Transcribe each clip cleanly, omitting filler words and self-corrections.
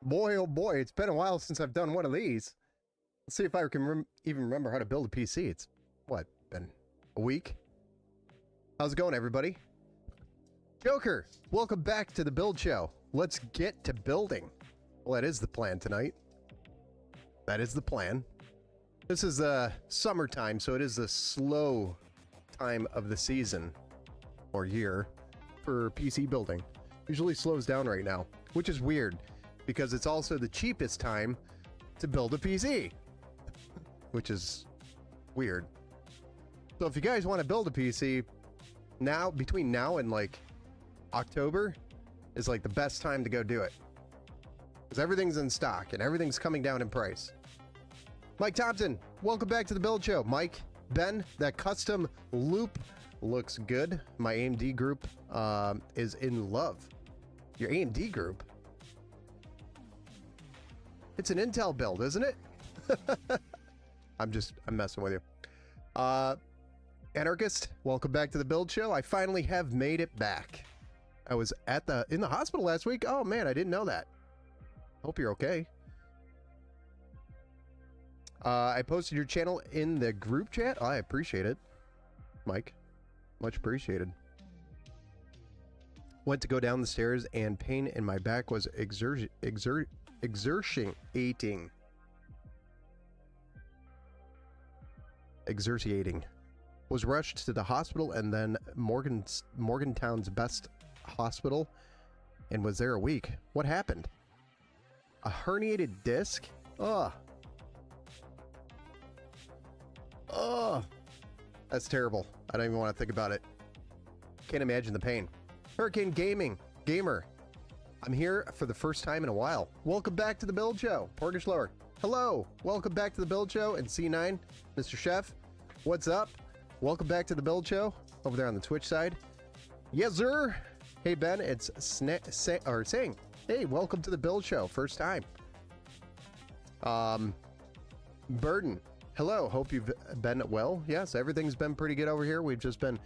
Boy, oh boy, it's been a while since I've done one of these. Let's see if I can even remember how to build a PC. It's, what, been a week? How's it going, everybody? Joker, welcome back to the Build Show. Let's get to building. Well, that is the plan tonight. That is the plan. This is summertime, so it is the slow time of the season or year for PC building. Usually slows down right now, which is weird because it's also the cheapest time to build a PC, which is weird. So if you guys want to build a PC now, between now and like October is like the best time to go do it because everything's in stock and everything's coming down in price. Mike Thompson, welcome back to the Build Show. Mike, Ben, that custom loop looks good. My AMD group is in love. Your AMD group? It's an Intel build, isn't it? I'm messing with you. Anarchist, welcome back to the Build Show. I finally have made it back. I was in the hospital last week. Oh man, I didn't know that. Hope you're okay. I posted your channel in the group chat. I appreciate it, Mike. Much appreciated. Went to go down the stairs and pain in my back was exerting. Was rushed to the hospital and then Morgantown's best hospital and was there a week. What happened? A herniated disc? Ugh. Oh, that's terrible. I don't even want to think about it. Can't imagine the pain. Hurricane Gamer. I'm here for the first time in a while. Welcome back to the Build Show. Portage Lower. Hello. Welcome back to the Build Show. And C9, Mr. Chef, what's up? Welcome back to the Build Show over there on the Twitch side. Yes, sir. Hey, Ben, it's saying, hey, welcome to the Build Show. First time. Burden. Hello, hope you've been well. Yes, everything's been pretty good over here. We've just been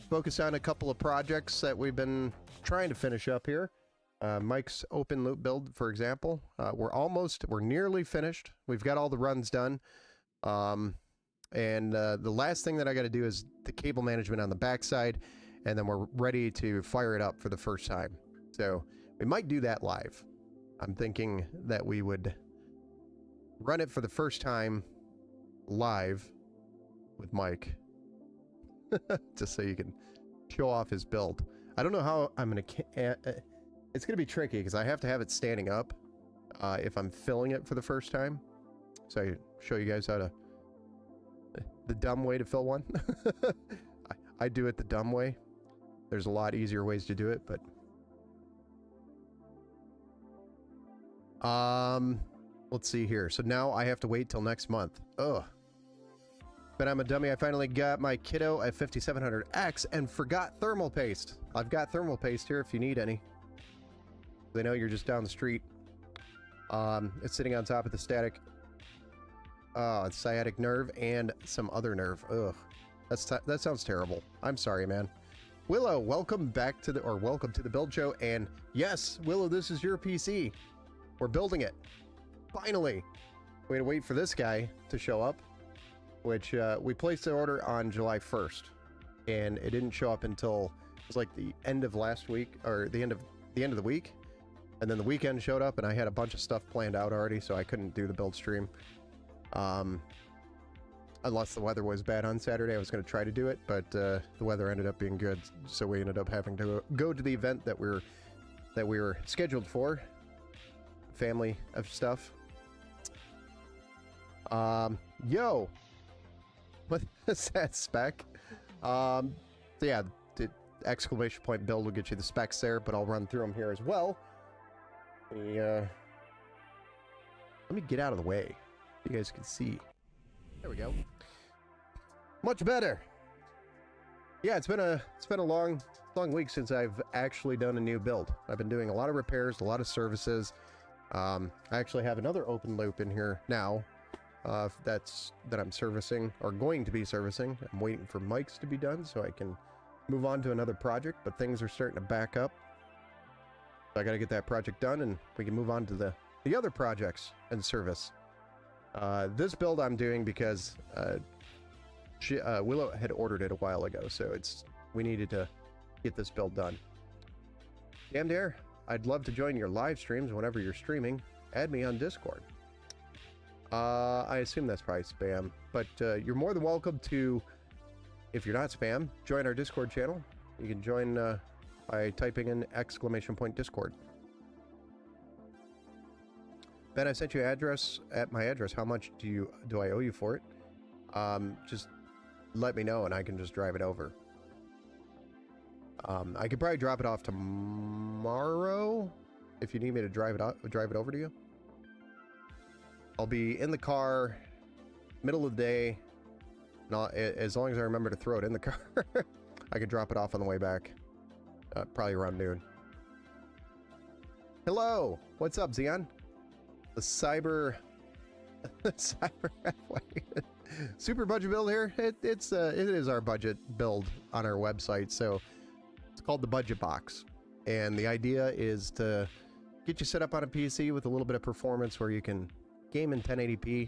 focused on a couple of projects that we've been trying to finish up here. Mike's open loop build, for example. We're nearly finished. We've got all the runs done. The last thing that I got to do is the cable management on the backside, and then we're ready to fire it up for the first time. So we might do that live. I'm thinking that we would run it for the first time live with Mike just so you can show off his build. I don't know how I'm gonna it's gonna be tricky because I have to have it standing up if I'm filling it for the first time, so I show you guys how to the dumb way to fill one. I do it the dumb way. There's a lot easier ways to do it, but let's see here. So now I have to wait till next month. Ugh. But I'm a dummy. I finally got my kiddo at 5700X and forgot thermal paste. I've got thermal paste here if you need any. They know you're just down the street. It's sitting on top of the static. It's sciatic nerve and some other nerve. Ugh. That sounds terrible. I'm sorry, man. Willow, welcome back to welcome to the Build Show. And yes, Willow, this is your PC. We're building it. Finally. We had to wait for this guy to show up, which we placed the order on July 1st, and it didn't show up until it was like the end of last week, or the end of the week, and then the weekend showed up, and I had a bunch of stuff planned out already, so I couldn't do the build stream. Unless the weather was bad on Saturday, I was going to try to do it, but the weather ended up being good, so we ended up having to go to the event that we were scheduled for. Family of stuff. Yo. What is that spec? So yeah, the exclamation point build will get you the specs there, but I'll run through them here as well. Let me get out of the way so you guys can see. There we go. Much better. Yeah, it's been a long week since I've actually done a new build. I've been doing a lot of repairs, a lot of services. I actually have another open loop in here now. That I'm servicing, or going to be servicing. I'm waiting for Mike's to be done so I can move on to another project, but things are starting to back up. So I got to get that project done and we can move on to the the other projects and service. This build I'm doing because Willow had ordered it a while ago, so we needed to get this build done. Damn dare, I'd love to join your live streams whenever you're streaming. Add me on Discord. I assume that's probably spam, but you're more than welcome to, if you're not spam, join our Discord channel. You can join by typing in !Discord. Ben, I sent you address at my address. How much do I owe you for it? Just let me know and I can just drive it over. I could probably drop it off tomorrow if you need me to drive it over to you. I'll be in the car, middle of the day. Not as long as I remember to throw it in the car. I could drop it off on the way back. Probably around noon. Hello, what's up, Xeon? The cyber halfway. Super budget build here. It is our budget build on our website, so it's called the Budget Box, and the idea is to get you set up on a PC with a little bit of performance where you can game in 1080p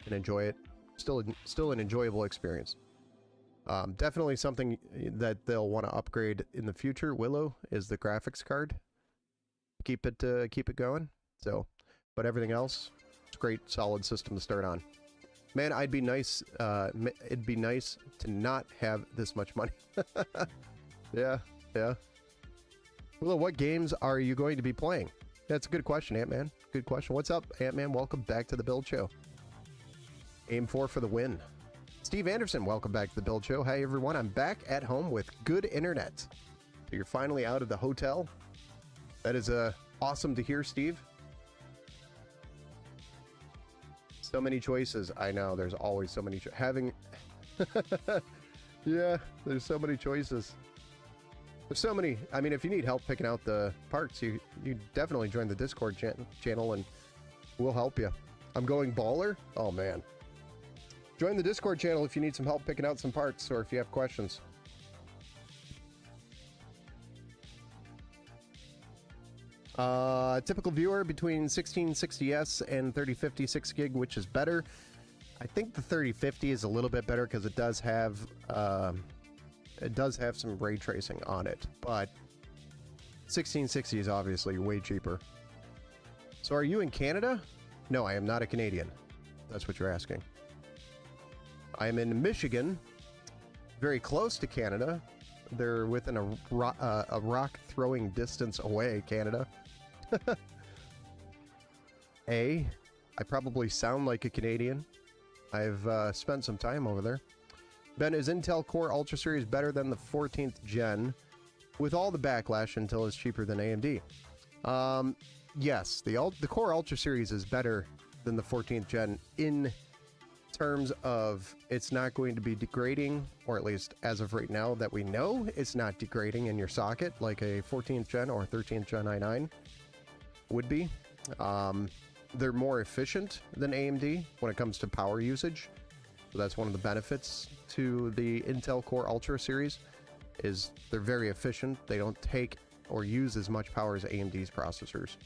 and enjoy it. Still an enjoyable experience. Definitely something that they'll want to upgrade in the future. Willow is the graphics card. Keep it going. So, but everything else, it's a great, solid system to start on. Man, it'd be nice to not have this much money. Yeah. Willow, what games are you going to be playing? That's a good question, Ant-Man. Good question. What's up, Ant-Man? Welcome back to the Build Show. Aim for the win. Steve Anderson, welcome back to the Build Show. Hi, everyone. I'm back at home with good internet. So you're finally out of the hotel. That is awesome to hear, Steve. So many choices. I know. There's always so many. Yeah, there's so many choices. There's so many. I mean, if you need help picking out the parts, you definitely join the Discord channel and we'll help you. I'm going baller? Oh, man. Join the Discord channel if you need some help picking out some parts or if you have questions. Typical viewer between 1660S and 3050 6 gig, which is better? I think the 3050 is a little bit better because it does have some ray tracing on it, but 1660 is obviously way cheaper. So are you in Canada? No, I am not a Canadian. That's what you're asking. I am in Michigan, very close to Canada. They're within a rock throwing distance away, Canada. I probably sound like a Canadian. I've spent some time over there. Ben, is Intel Core Ultra Series better than the 14th gen with all the backlash until it's cheaper than AMD? Yes, the Core Ultra Series is better than the 14th gen in terms of it's not going to be degrading, or at least as of right now that we know, it's not degrading in your socket like a 14th gen or 13th gen i9 would be. They're more efficient than AMD when it comes to power usage. So that's one of the benefits to the Intel Core Ultra series, is they're very efficient. They don't take or use as much power as AMD's processors.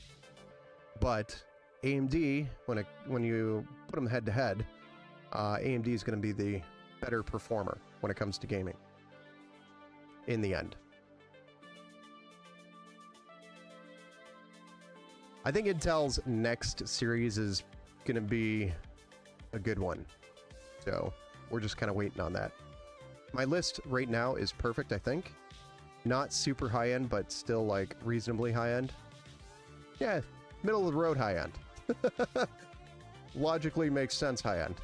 But AMD, when you put them head to head, AMD is going to be the better performer when it comes to gaming in the end. I think Intel's next series is going to be a good one. So we're just kind of waiting on that. My list right now is perfect, I think. Not super high end, but still like reasonably high end. Yeah, middle of the road high end. Logically makes sense high end.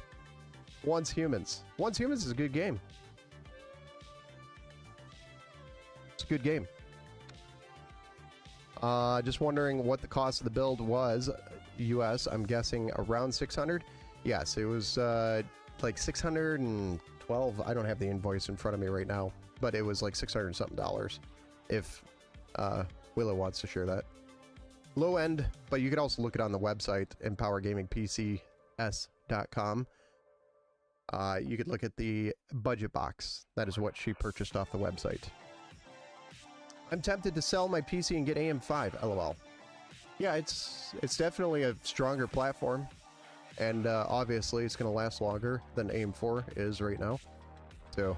Once Humans. Once Humans is a good game. It's a good game. Just wondering what the cost of the build was. US, I'm guessing around 600. Yes, it was like 612. I don't have the invoice in front of me right now, but it was like 600 and something dollars. If Willow wants to share that. Low end, but you could also look it on the website, empowergamingpcs.com. You could look at the budget box. That is what she purchased off the website. I'm tempted to sell my PC and get AM5, lol. Yeah, it's definitely a stronger platform, and obviously it's going to last longer than AIM 4 is right now. So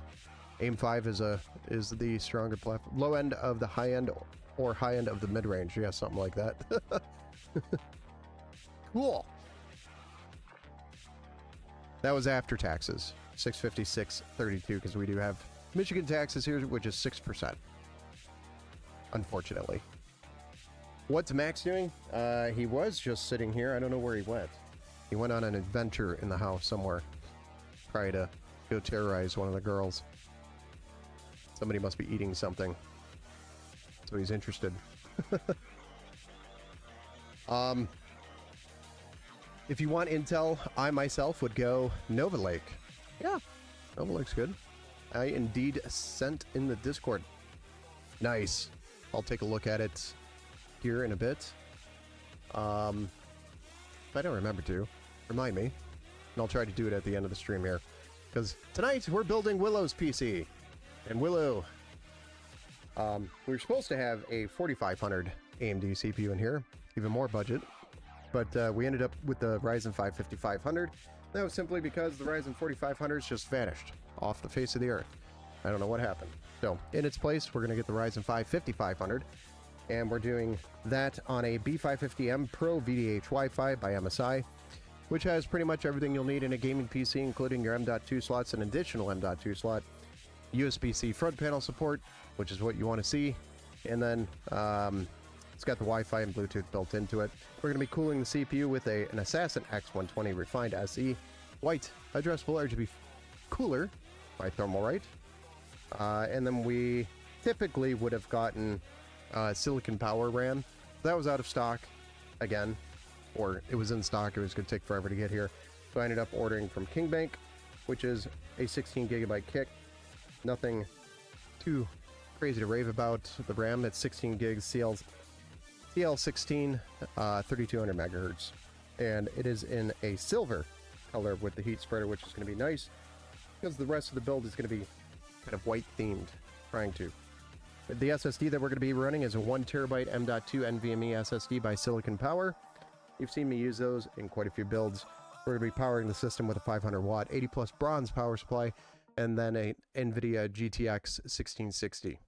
AIM 5 is the stronger platform. Low end of the high end or high end of the mid range. Yeah, something like that. Cool. That was after taxes. 656.32 because we do have Michigan taxes here, which is 6%. Unfortunately. What's Max doing? He was just sitting here. I don't know where he went. He went on an adventure in the house somewhere. Probably to go terrorize one of the girls. Somebody must be eating something. So he's interested. If you want intel, I myself would go Nova Lake. Yeah, Nova Lake's good. I indeed sent in the Discord. Nice. I'll take a look at it here in a bit. If I don't remember to, remind me. And I'll try to do it at the end of the stream here. Because tonight we're building Willow's PC. And Willow, we were supposed to have a 4500 AMD CPU in here. Even more budget. But we ended up with the Ryzen 5 5500. That was simply because the Ryzen 4500s just vanished off the face of the earth. I don't know what happened. So, in its place, we're going to get the Ryzen 5 5500. And we're doing that on a B550M Pro VDH Wi-Fi by MSI, which has pretty much everything you'll need in a gaming PC, including your M.2 slots, an additional M.2 slot, USB-C front panel support, which is what you want to see, and then it's got the Wi-Fi and Bluetooth built into it. We're going to be cooling the CPU with an Assassin X120 Refined SE white addressable RGB cooler by Thermalright. And then we typically would have gotten Silicon Power RAM. That was out of stock again, or it was in stock. It was going to take forever to get here. So I ended up ordering from KingBank, which is a 16 gigabyte kit. Nothing too crazy to rave about. The RAM, it's 16 gigs CL16, 3200 megahertz, and it is in a silver color with the heat spreader, which is going to be nice because the rest of the build is going to be kind of white themed. Trying to. The SSD that we're going to be running is a 1TB M.2 NVMe SSD by Silicon Power. You've seen me use those in quite a few builds. We're going to be powering the system with a 500 watt 80 plus bronze power supply, and then a NVIDIA GTX 1660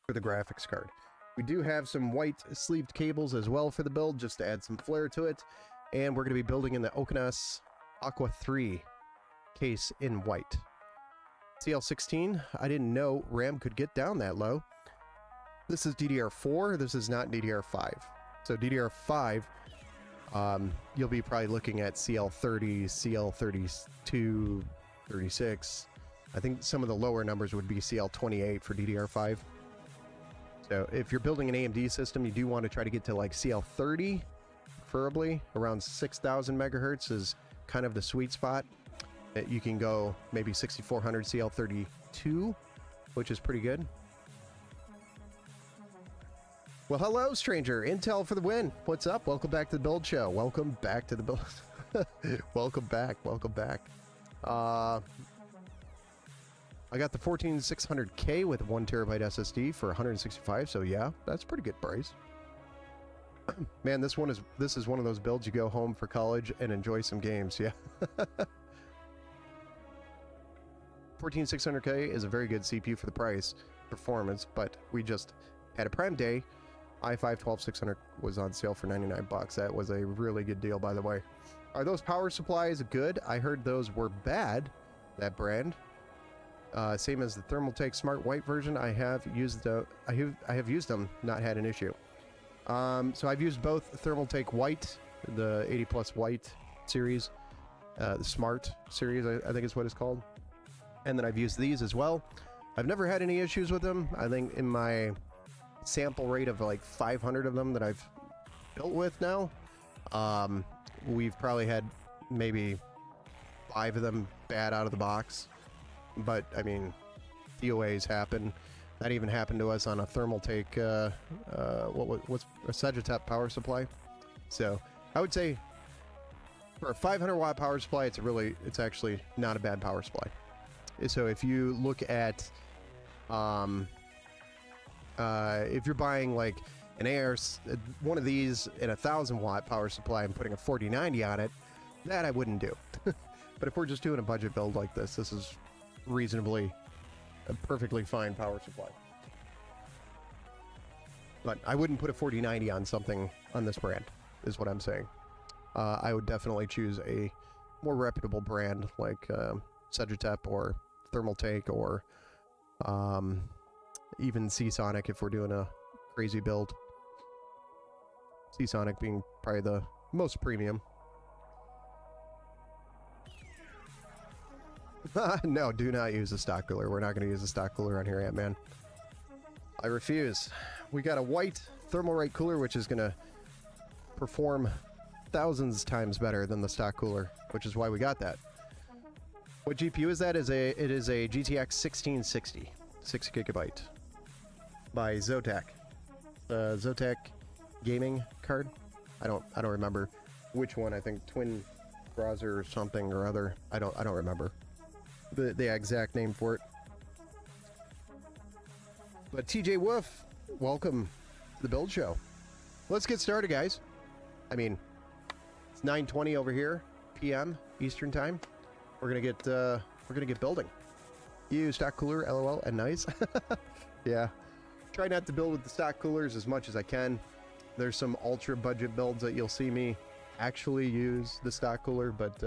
for the graphics card. We do have some white sleeved cables as well for the build, just to add some flair to it. And we're going to be building in the Okeanos Aqua 3 case in white. CL16, I didn't know RAM could get down that low. This is DDR4, this is not DDR5. So DDR5, you'll be probably looking at CL30, CL32, 36. I think some of the lower numbers would be CL28 for DDR5. So if you're building an AMD system, you do want to try to get to like CL30, preferably around 6,000 megahertz is kind of the sweet spot. You can go maybe 6400 CL32, which is pretty good. Well, hello, stranger. Intel for the win. What's up? Welcome back to the Build Show. Welcome back to the Build. Welcome back. Welcome back. I got the 14600K with a 1TB SSD for 165, so yeah, that's pretty good price. Man, this is one of those builds you go home for college and enjoy some games, yeah. 14600K is a very good CPU for the price, performance, but we just had a Prime Day. i5 12600 was on sale for 99 bucks. That was a really good deal, by the way. Are those power supplies good? I heard those were bad, that brand. Same as the Thermaltake Smart White version. I have used them, not had an issue. So I've used both Thermaltake White, the 80 plus White series, the Smart series, I think is what it's called. And then I've used these as well. I've never had any issues with them. I think in my sample rate of like 500 of them that I've built with now, we've probably had maybe 5 of them bad out of the box. But I mean, DOAs happen. That even happened to us on a Thermaltake, what's a Sagittep power supply. So I would say for a 500 watt power supply, it's actually not a bad power supply. So if you look at, if you're buying like one of these in a 1,000-watt power supply and putting a 4090 on it, that I wouldn't do. But if we're just doing a budget build like this is reasonably a perfectly fine power supply. But I wouldn't put a 4090 on something on this brand, is what I'm saying. I would definitely choose a more reputable brand like Sedgetep or Thermaltake or even Seasonic if we're doing a crazy build. Seasonic being probably the most premium. No, do not use a stock cooler. We're not going to use a stock cooler on here, Ant-Man. I refuse. We got a white Thermalright cooler, which is going to perform thousands times better than the stock cooler, which is why we got that. What GPU is that? It is a GTX 1660, 6 gigabyte by Zotac. The Zotac gaming card. I don't remember which one. I think Twin Browser or something or other. I don't remember the exact name for it. But TJ Wolf, welcome to the build show. Let's get started, guys. I mean, it's 9:20 over here, PM Eastern time. We're gonna get building. You stock cooler, LOL, and nice. Yeah, try not to build with the stock coolers as much as I can. There's some ultra budget builds that you'll see me actually use the stock cooler, but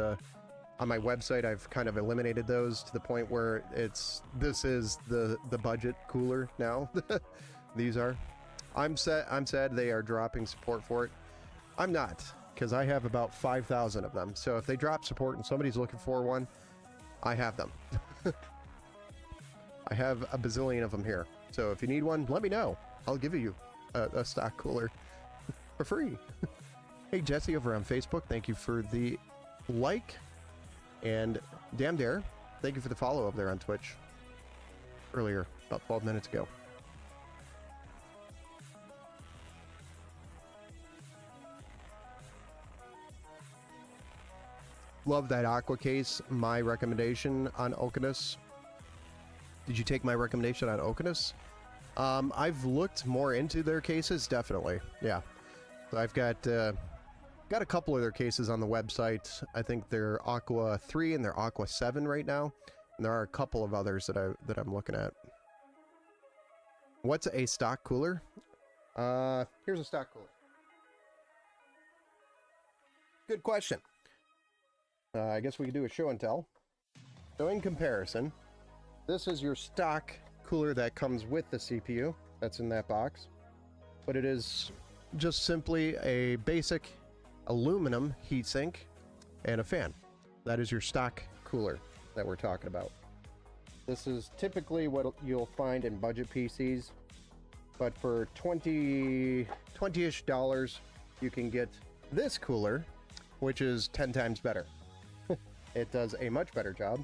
on my website I've kind of eliminated those to the point where this is the budget cooler now. These are. I'm sad they are dropping support for it. I'm not, because I have about 5,000 of them. So if they drop support and somebody's looking for one, I have them. I have a bazillion of them here. So if you need one, let me know. I'll give you a stock cooler for free. Hey, Jesse over on Facebook, thank you for the like. And Damn Dare, thank you for the follow up there on Twitch earlier, about 12 minutes ago. Love that Aqua case. My recommendation on Oculus. Did you take my recommendation on Oculus? I've looked more into their cases, definitely. Yeah. So I've got a couple of their cases on the website. I think they're Aqua 3 and they're Aqua 7 right now. And there are a couple of others that I'm looking at. What's a stock cooler? Here's a stock cooler. Good question. I guess we could do a show and tell. So in comparison, this is your stock cooler that comes with the CPU. That's in that box. But it is just simply a basic aluminum heatsink and a fan. That is your stock cooler that we're talking about. This is typically what you'll find in budget PCs, but for $20-ish dollars, you can get this cooler, which is 10 times better. It does a much better job.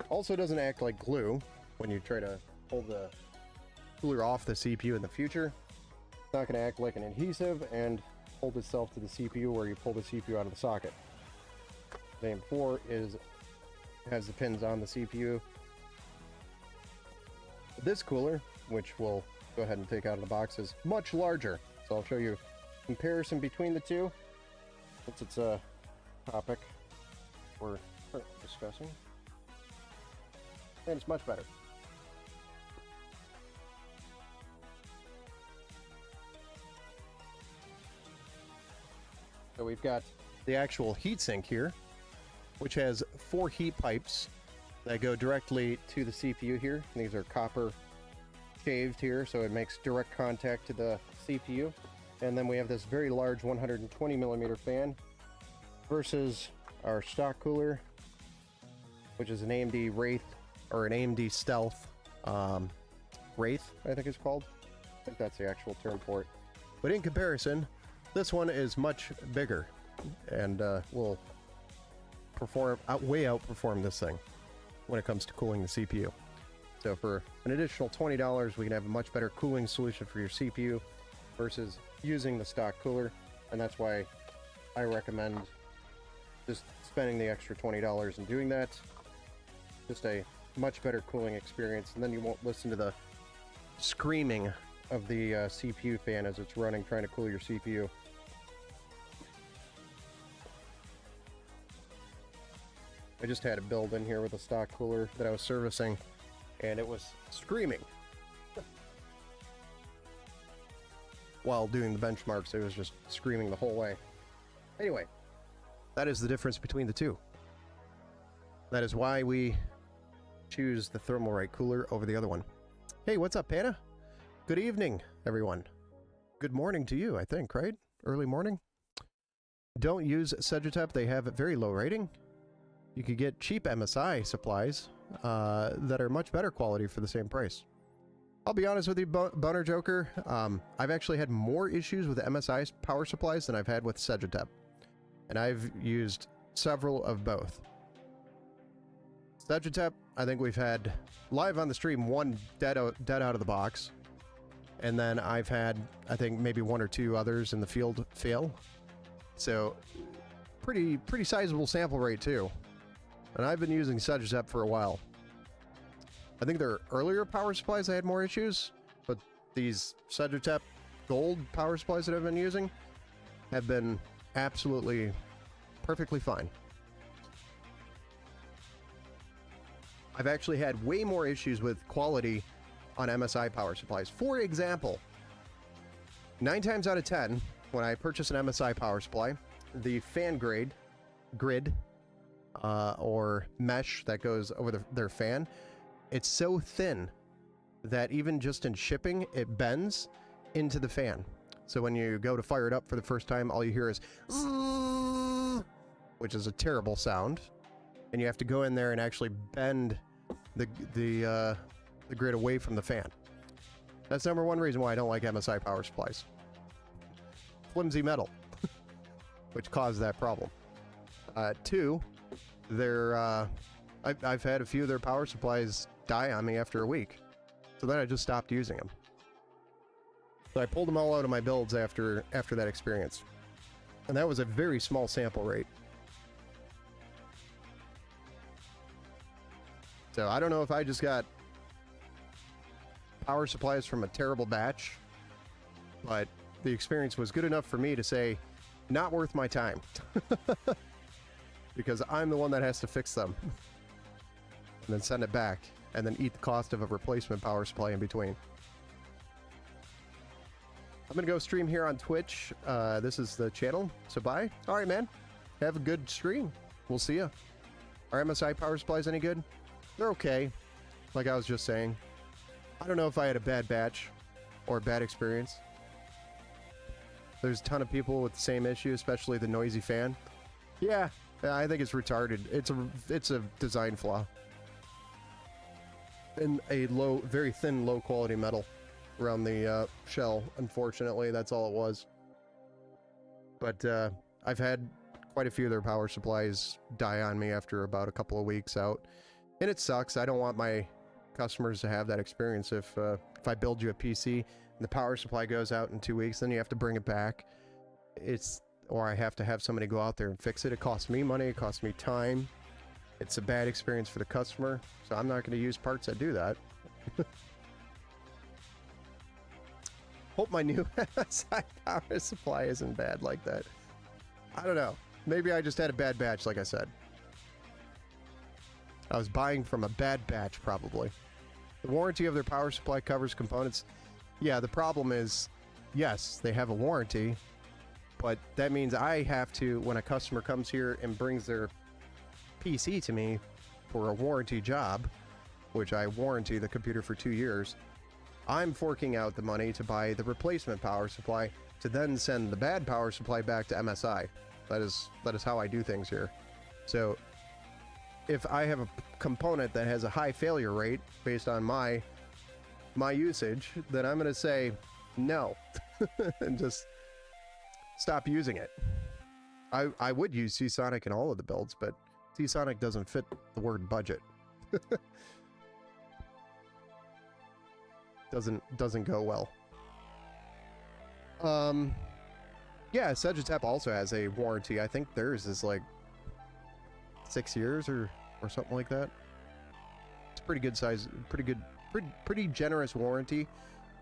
Also doesn't act like glue when you try to pull the cooler off the CPU in the future. It's not going to act like an adhesive and hold itself to the CPU where you pull the CPU out of the socket. The M4 has the pins on the CPU. This cooler, which we'll go ahead and take out of the box, is much larger. So I'll show you a comparison between the two, since it's a topic we're discussing. And it's much better. So we've got the actual heatsink here, which has 4 heat pipes that go directly to the CPU here. And these are copper shaved here, so it makes direct contact to the CPU. And then we have this very large 120 millimeter fan versus our stock cooler, which is an AMD Wraith, or an AMD Stealth Wraith, I think it's called. I think that's the actual term for it. But in comparison, this one is much bigger and will way outperform this thing when it comes to cooling the CPU. So for an additional $20, we can have a much better cooling solution for your CPU versus using the stock cooler, and that's why I recommend just spending the extra $20 and doing that. Just a much better cooling experience, and then you won't listen to the screaming of the CPU fan as it's running, trying to cool your CPU. I just had a build in here with a stock cooler that I was servicing, and it was screaming. While doing the benchmarks, it was just screaming the whole way. Anyway, that is the difference between the two. That is why we choose the Thermalright cooler over the other one. Hey, what's up, Panda? Good evening, everyone. Good morning to you, I think, right? Early morning? Don't use Sedgetep. They have a very low rating. You could get cheap MSI supplies that are much better quality for the same price. I'll be honest with you, Boner Joker. I've actually had more issues with MSI power supplies than I've had with Sedgetep. And I've used several of both. Sedgetep, I think we've had live on the stream one dead out of the box. And then I've had, I think, maybe one or two others in the field fail. So, pretty sizable sample rate too. And I've been using Sedgetep for a while. I think their earlier power supplies I had more issues, but these Sedgetep Gold power supplies that I've been using have been absolutely perfectly fine. I've actually had way more issues with quality on MSI power supplies. For example, 9 times out of 10, when I purchase an MSI power supply, the fan grid or mesh that goes over their fan, it's so thin that even just in shipping, it bends into the fan. So when you go to fire it up for the first time, all you hear is which is a terrible sound, and you have to go in there and actually bend the grid away from the fan. That's number one reason why I don't like MSI power supplies. Flimsy metal, which caused that problem. Two, I've had a few of their power supplies die on me after a week, so then I just stopped using them. So I pulled them all out of my builds after that experience, and that was a very small sample rate. So I don't know if I just got power supplies from a terrible batch, but the experience was good enough for me to say, not worth my time. Because I'm the one that has to fix them. And then send it back, and then eat the cost of a replacement power supply in between. I'm gonna go stream here on Twitch. This is the channel, so bye. Alright, man. Have a good stream. We'll see ya. Are MSI power supplies any good? They're okay. Like I was just saying. I don't know if I had a bad batch or a bad experience. There's a ton of people with the same issue, especially the noisy fan. Yeah, I think it's retarded. It's a design flaw. And a very thin, low quality metal around the shell. Unfortunately, that's all it was. But I've had quite a few of their power supplies die on me after about a couple of weeks out. And it sucks. I don't want my customers to have that experience. If I build you a PC and the power supply goes out in 2 weeks, then you have to bring it back. Or I have to have somebody go out there and fix it. It costs me money. It costs me time. It's a bad experience for the customer. So I'm not going to use parts that do that. Hope my new MSI power supply isn't bad like that. I don't know. Maybe I just had a bad batch, like I said. I was buying from a bad batch, probably. The warranty of their power supply covers components. Yeah, the problem is, yes, they have a warranty, but that means I have to, when a customer comes here and brings their PC to me for a warranty job, which I warranty the computer for 2 years, I'm forking out the money to buy the replacement power supply to then send the bad power supply back to MSI. That is how I do things here. So if I have a component that has a high failure rate based on my usage, then I'm going to say no and just stop using it. I would use Seasonic in all of the builds, but Seasonic doesn't fit the word budget. doesn't go well. Yeah, Sedgetep also has a warranty. I think theirs is like 6 years or something like that. It's pretty good size, pretty generous warranty.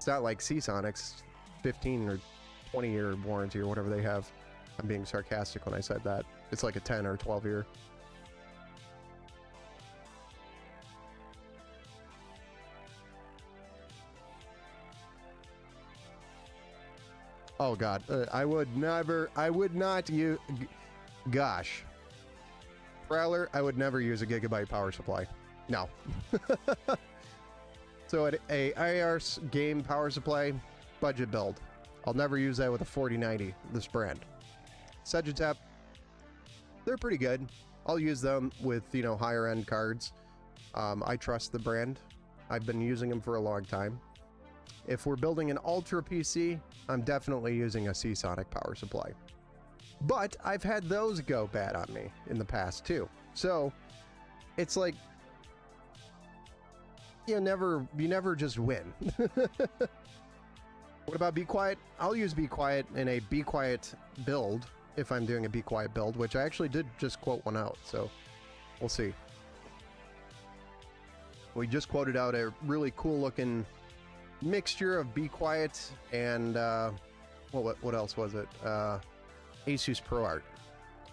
It's not like Seasonic's 15 or 20-year warranty or whatever they have. I'm being sarcastic when I said that. It's like a 10 or 12 year. Oh god, I would not use, gosh. Prowler, I would never use a gigabyte power supply. No. So at a IARS game power supply, budget build. I'll never use that with a 4090, this brand. Segitep, they're pretty good. I'll use them with, you know, higher end cards. I trust the brand. I've been using them for a long time. If we're building an Ultra PC, I'm definitely using a Seasonic power supply. But I've had those go bad on me in the past too. So it's like you never just win. What about Be Quiet? I'll use Be Quiet in a Be Quiet build if I'm doing a Be Quiet build, which I actually did just quote one out, so we'll see. We just quoted out a really cool looking mixture of Be Quiet and what else was it? Asus ProArt.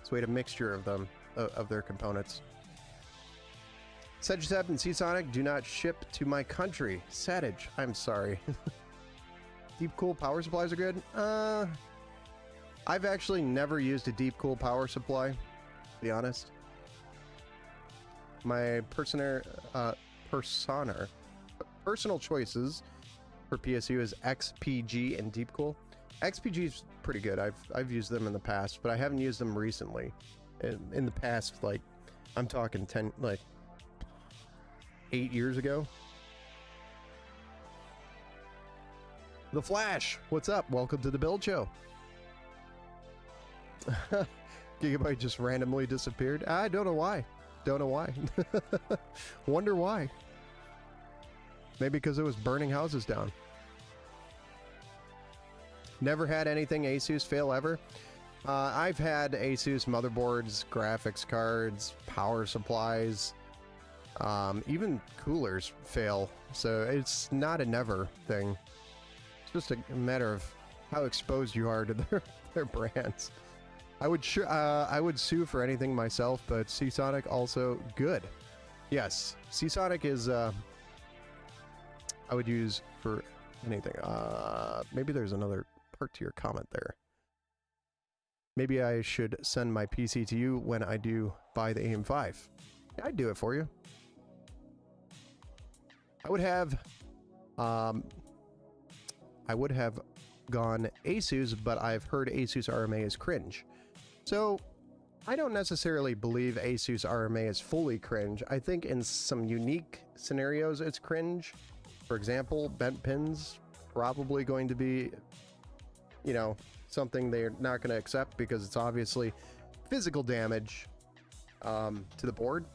So we had a mixture of them, of their components. Segitep and Seasonic do not ship to my country. Satage, I'm sorry. Deep Cool power supplies are good. I've actually never used a Deep Cool power supply, to be honest. My personal choices for PSU is XPG and Deep Cool. XPG is pretty good. I've used them in the past, but I haven't used them recently. In the past, like I'm talking 8 years ago. The Flash, what's up? Welcome to the Build Show. Gigabyte just randomly disappeared. I don't know why. Don't know why. Wonder why. Maybe because it was burning houses down. Never had anything Asus fail ever. I've had Asus motherboards, graphics cards, power supplies, even coolers fail. So it's not a never thing. It's just a matter of how exposed you are to their brands. I would sue for anything myself, but Seasonic also good. Yes, Seasonic is I would use for anything. Maybe there's another part to your comment there. Maybe I should send my PC to you when I do buy the AM5. Yeah, I'd do it for you. I would have gone Asus, but I've heard Asus RMA is cringe. So I don't necessarily believe Asus RMA is fully cringe. I think in some unique scenarios it's cringe. For example, bent pins probably going to be, you know, something they're not going to accept because it's obviously physical damage to the board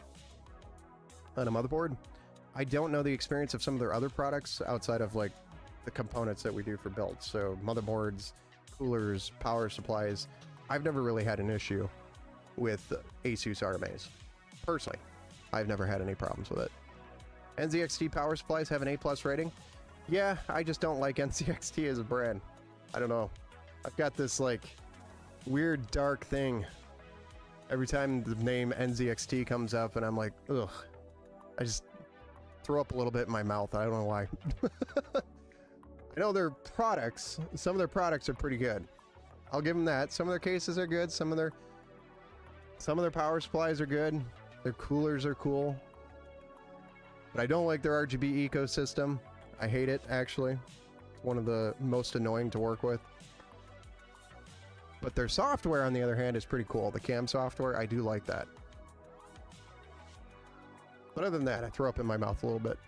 on a motherboard. I don't know the experience of some of their other products outside of like the components that we do for builds. So motherboards, coolers, power supplies. I've never really had an issue with Asus RMAs. Personally, I've never had any problems with it. NZXT power supplies have an A+ rating. Yeah, I just don't like NZXT as a brand. I don't know. I've got this like weird dark thing every time the name NZXT comes up and I'm like, ugh. I just throw up a little bit in my mouth. I don't know why. I know their products, some of their products are pretty good. I'll give them that. Some of their cases are good. Some of their power supplies are good. Their coolers are cool. But I don't like their RGB ecosystem. I hate it, actually. It's one of the most annoying to work with. But their software, on the other hand, is pretty cool. The CAM software, I do like that. But other than that, I throw up in my mouth a little bit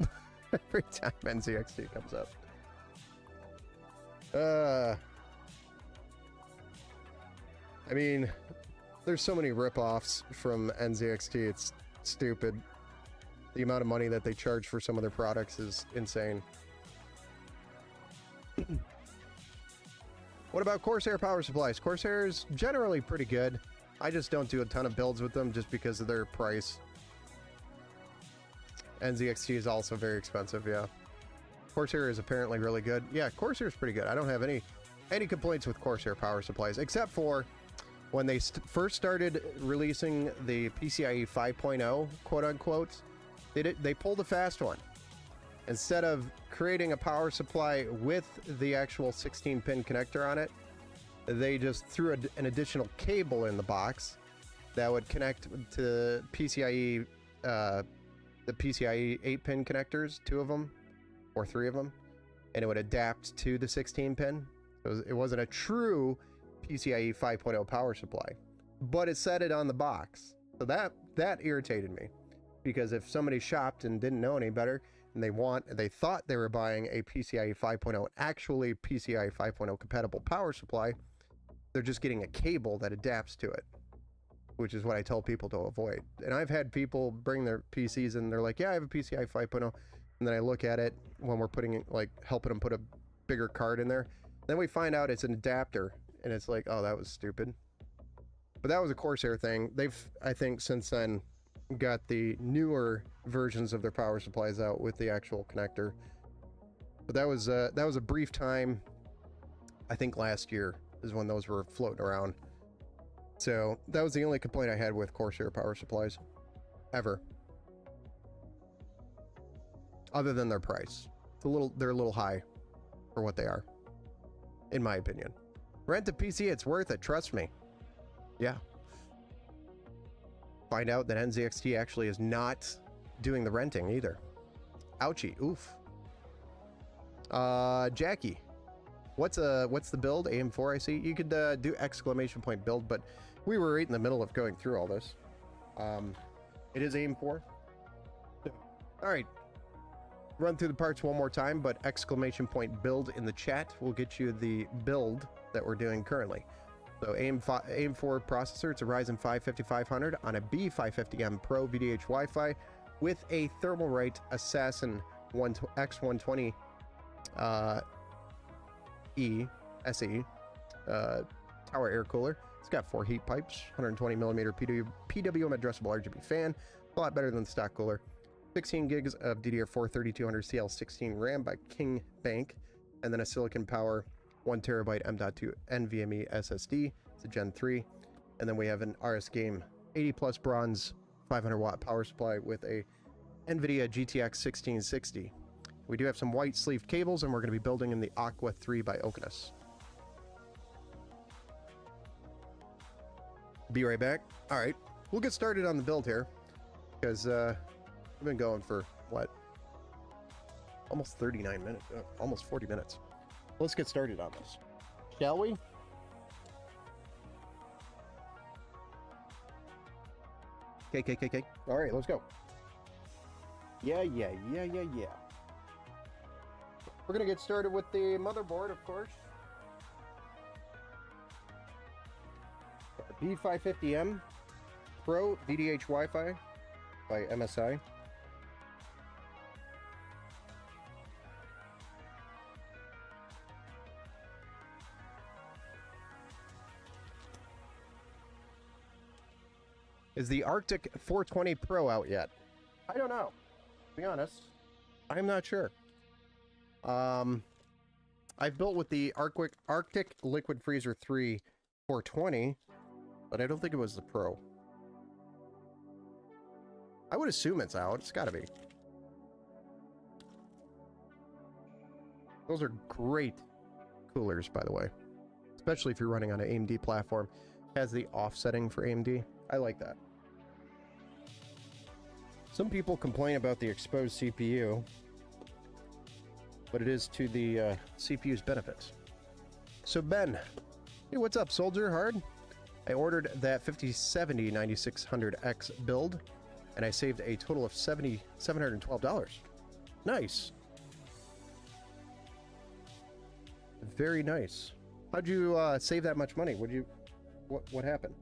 every time NZXT comes up. I mean, there's so many rip-offs from NZXT, it's stupid. The amount of money that they charge for some of their products is insane. What about Corsair power supplies? Corsair is generally pretty good. I just don't do a ton of builds with them just because of their price. NZXT is also very expensive, yeah. Corsair is apparently really good. Yeah, Corsair is pretty good. I don't have any complaints with Corsair power supplies, except for when they first started releasing the PCIe 5.0, quote unquote. They pulled a fast one. Instead of creating a power supply with the actual 16-pin connector on it, they just threw an additional cable in the box that would connect to PCIe, the PCIe 8-pin connectors, 2 of them, or 3 of them, and it would adapt to the 16-pin. It wasn't a true PCIe 5.0 power supply, but it said it on the box. So that irritated me, because if somebody shopped and didn't know any better, and they thought they were buying a PCIe 5.0, actually PCIe 5.0 compatible power supply, they're just getting a cable that adapts to it, which is what I tell people to avoid. And I've had people bring their PCs and they're like, yeah, I have a PCIe 5.0. And then I look at it when we're putting, like, helping them put a bigger card in there. Then we find out it's an adapter, and it's like, oh, that was stupid. But that was a Corsair thing. They've, I think, since then got the newer versions of their power supplies out with the actual connector. But that was a brief time. I think last year is when those were floating around. So that was the only complaint I had with Corsair power supplies ever. Other than their price. They're a little high for what they are, in my opinion. Rent a PC, it's worth it, trust me. Yeah. Find out that NZXT actually is not doing the renting either. Ouchie, oof. Jackie, what's the build? AM4, I see. You could do exclamation point build, but we were right in the middle of going through all this. It is AM4. All right. Run through the parts one more time, but exclamation point build in the chat will get you the build that we're doing currently. So AM4 processor, it's a Ryzen 5 5500 on a B550M Pro VDH Wi-Fi with a Thermalright Assassin X120 SE tower air cooler. It's got 4 heat pipes, 120mm PWM addressable RGB fan, a lot better than the stock cooler. 16 gigs of DDR4 3200 CL16 RAM by King Bank, and then a Silicon Power 1TB M.2 NVMe SSD. It's a Gen 3. And then we have an RS Game 80 plus bronze 500 watt power supply with a NVIDIA GTX 1660. We do have some white sleeved cables, and we're going to be building in the Aqua 3 by Okeanos. Be right back. All right, we'll get started on the build here, because we've been going for, what, almost 39 minutes, almost 40 minutes. Let's get started on this, shall we? Okay. All right, let's go. Yeah. We're going to get started with the motherboard, of course. B550M Pro VDH Wi-Fi by MSI. Is the Arctic 420 Pro out yet? I don't know. To be honest, I'm not sure. I've built with the Arctic Liquid Freezer 3 420, but I don't think it was the Pro. I would assume it's out. It's got to be. Those are great coolers, by the way, especially if you're running on an AMD platform. It has the offsetting for AMD. I like that. Some people complain about the exposed CPU, but it is to the CPU's benefits. So Ben, hey, what's up, Soldier Hard? I ordered that 5070 9600X build, and I saved a total of $712. Nice. Very nice. How'd you save that much money? What happened?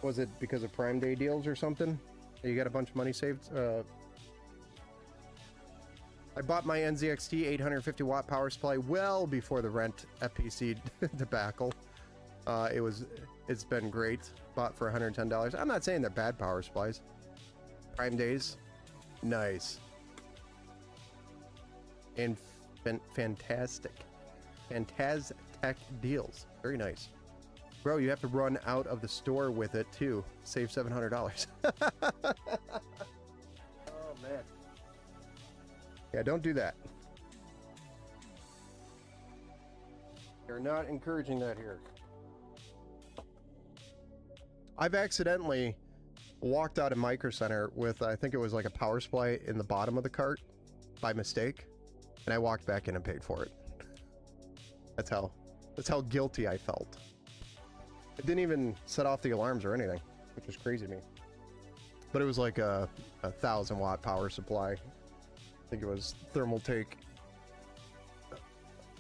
Was it because of Prime Day deals or something? You got a bunch of money saved? I bought my NZXT 850 watt power supply well before the rent FPC debacle. It's been great. Bought for $110. I'm not saying they're bad power supplies. Prime Days, nice. And fantastic deals. Very nice. Bro, you have to run out of the store with it too. Save $700. Oh man. Yeah, don't do that. You're not encouraging that here. I've accidentally walked out of Micro Center with, I think it was like a power supply in the bottom of the cart by mistake, and I walked back in and paid for it. That's how guilty I felt. It didn't even set off the alarms or anything, which is crazy to me. But it was like a 1,000 watt power supply. I think it was Thermaltake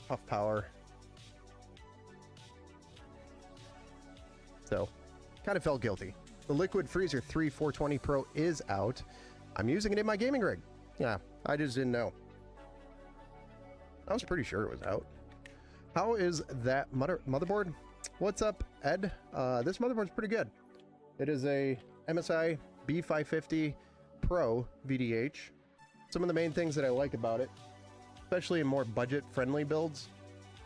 Puff Power. So, kind of felt guilty. The Liquid Freezer 3 420 Pro is out. I'm using it in my gaming rig. Yeah, I just didn't know. I was pretty sure it was out. How is that motherboard? What's up, Ed? This motherboard's pretty good. It is a MSI B550 Pro VDH. Some of the main things that I like about it, especially in more budget-friendly builds,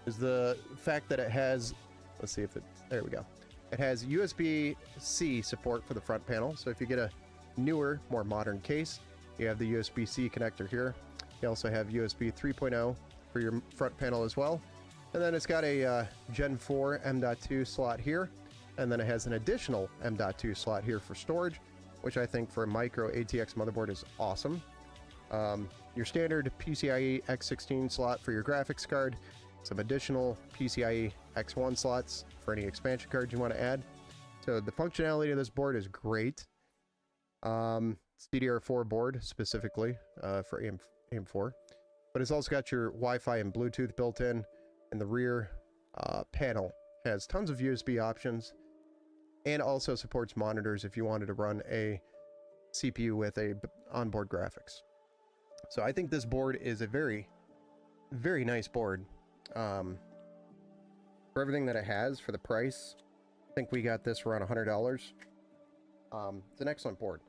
is the fact that it has, let's see if it, there we go. It has USB-C support for the front panel, so if you get a newer, more modern case, you have the USB-C connector here. You also have USB 3.0 for your front panel as well. And then it's got a Gen 4 M.2 slot here, and then it has an additional M.2 slot here for storage, which I think for a micro ATX motherboard is awesome. Your standard PCIe X16 slot for your graphics card, some additional PCIe X1 slots for any expansion cards you want to add. So the functionality of this board is great. It's DDR4 board specifically for AM4, but it's also got your Wi-Fi and Bluetooth built in, and the rear panel has tons of USB options and also supports monitors if you wanted to run a CPU with a onboard graphics. So I think this board is a very, very nice board. For everything that it has, for the price, I think we got this around $100. It's an excellent board.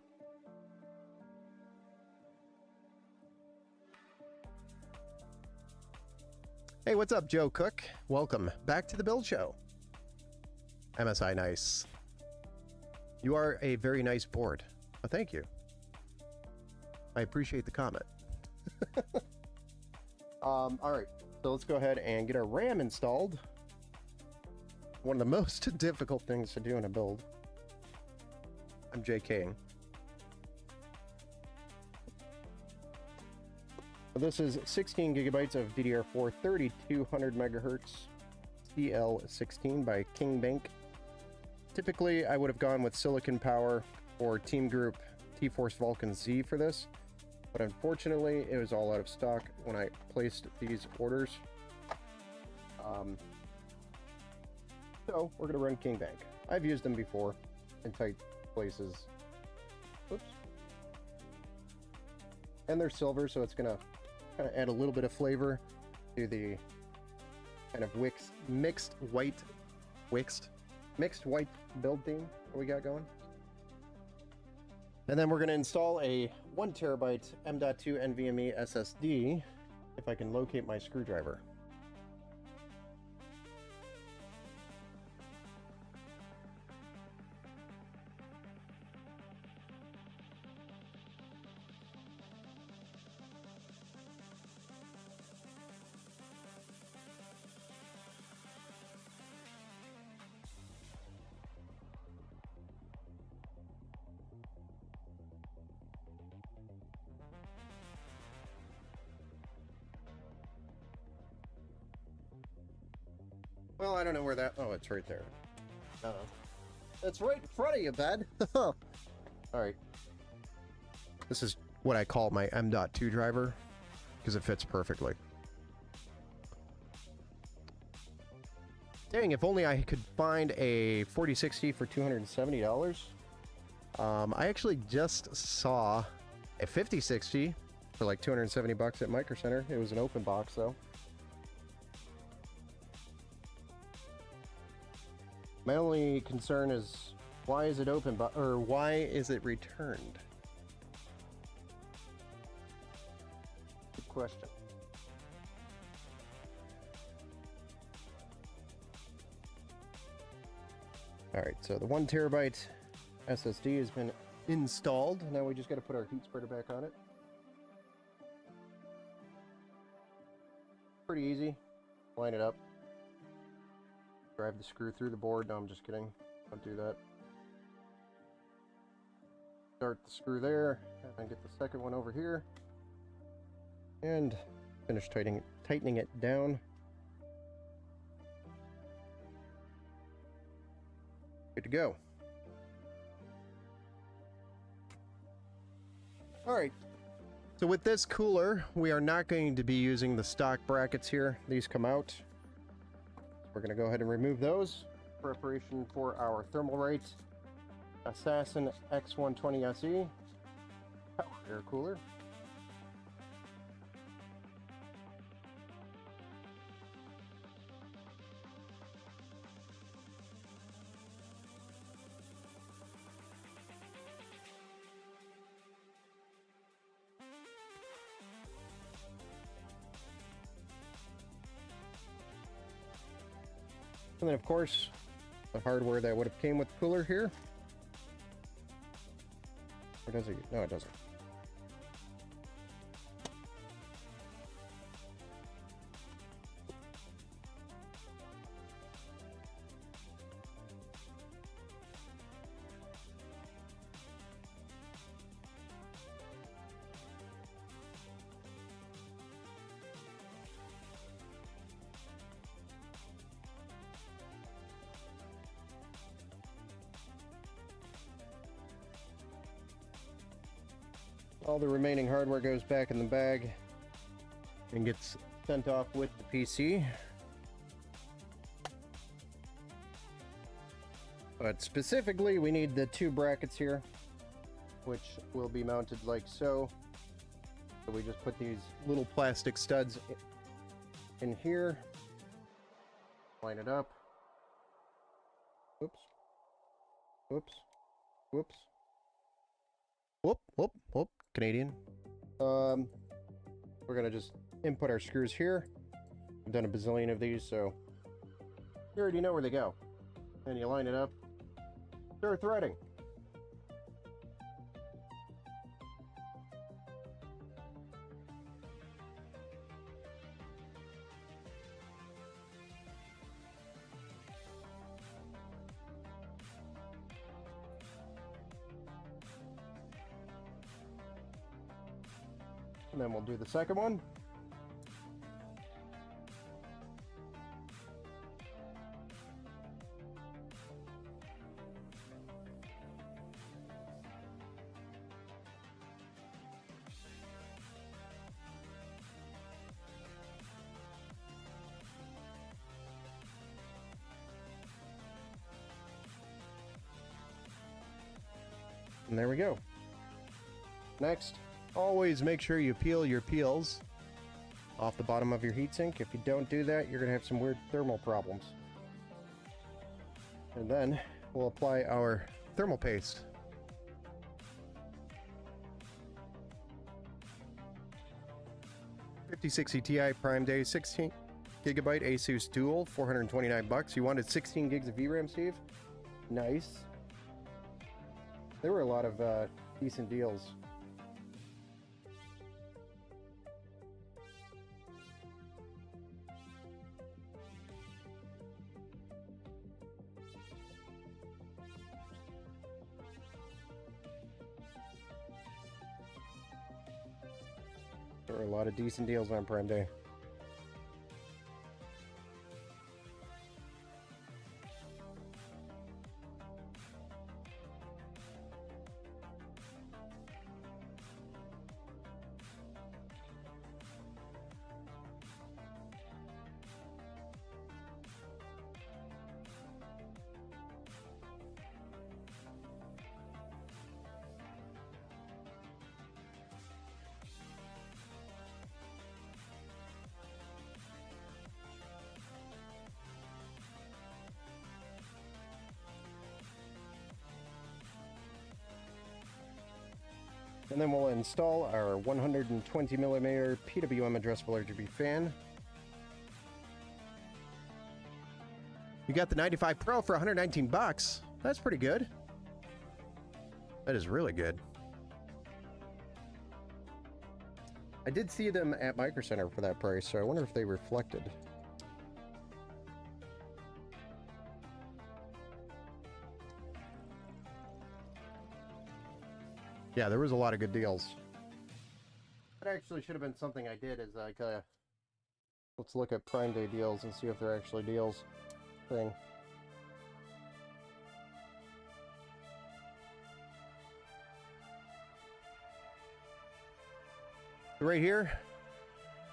Hey, what's up, Joe Cook? Welcome back to the Build Show. MSI nice. You are a very nice board. Oh, thank you. I appreciate the comment. All right, so let's go ahead and get our RAM installed. One of the most difficult things to do in a build. I'm JKing. This is 16 gigabytes of DDR4 3200 megahertz CL16 by King Bank. Typically, I would have gone with Silicon Power or Team Group T-Force Vulcan Z for this, but unfortunately, it was all out of stock when I placed these orders. So we're gonna run King Bank. I've used them before in tight places. Oops. And they're silver, so it's gonna kind of add a little bit of flavor to the kind of mixed white build theme that we got going. And then we're going to install a 1 terabyte M.2 NVMe SSD if I can locate my screwdriver. Well, I don't know where that... Oh, it's right there. It's right in front of you, bud. Alright. This is what I call my M.2 driver, because it fits perfectly. Dang, if only I could find a 4060 for $270. I actually just saw a 5060 for like 270 bucks at Micro Center. It was an open box though. My only concern is why is it open, or why is it returned? Good question. Alright, so the 1 terabyte SSD has been installed. Now we just got to put our heat spreader back on it. Pretty easy. Line it up. Drive the screw through the board. No, I'm just kidding. Don't do that. Start the screw there, and get the second one over here. And finish tightening it down. Good to go. Alright, so with this cooler, we are not going to be using the stock brackets here. These come out. We're going to go ahead and remove those. Preparation for our Thermalright Assassin X120 SE power air cooler. And then, of course, the hardware that would have came with the cooler here. Or does it? No, it doesn't. All the remaining hardware goes back in the bag and gets sent off with the PC. But specifically, we need the 2 brackets here, which will be mounted like so. So we just put these little plastic studs in here, line it up. Whoops. Whoops. Whoops. Whoop, whoop, whoop. Canadian. We're gonna just input our screws here. I've done a bazillion of these, so you already know where they go. And you line it up. Start threading. And then we'll do the second one. And there we go. Next, always make sure you peel your peels off the bottom of your heatsink. If you don't do that, you're going to have some weird thermal problems. And then we'll apply our thermal paste. $5060 Ti Prime Day, 16 gigabyte Asus Dual, 429 bucks. You wanted 16 gigs of VRAM, Steve? Nice. There were a lot of decent deals. There were a lot of decent deals on Prime Day. And then we'll install our 120 millimeter PWM addressable RGB fan. You got the 95 Pro for 119 bucks. That's pretty good. That is really good. I did see them at Micro Center for that price, so I wonder if they reflected. Yeah, there was a lot of good deals. That actually should have been something I did, is like, let's look at Prime Day deals and see if they're actually deals thing. Right here,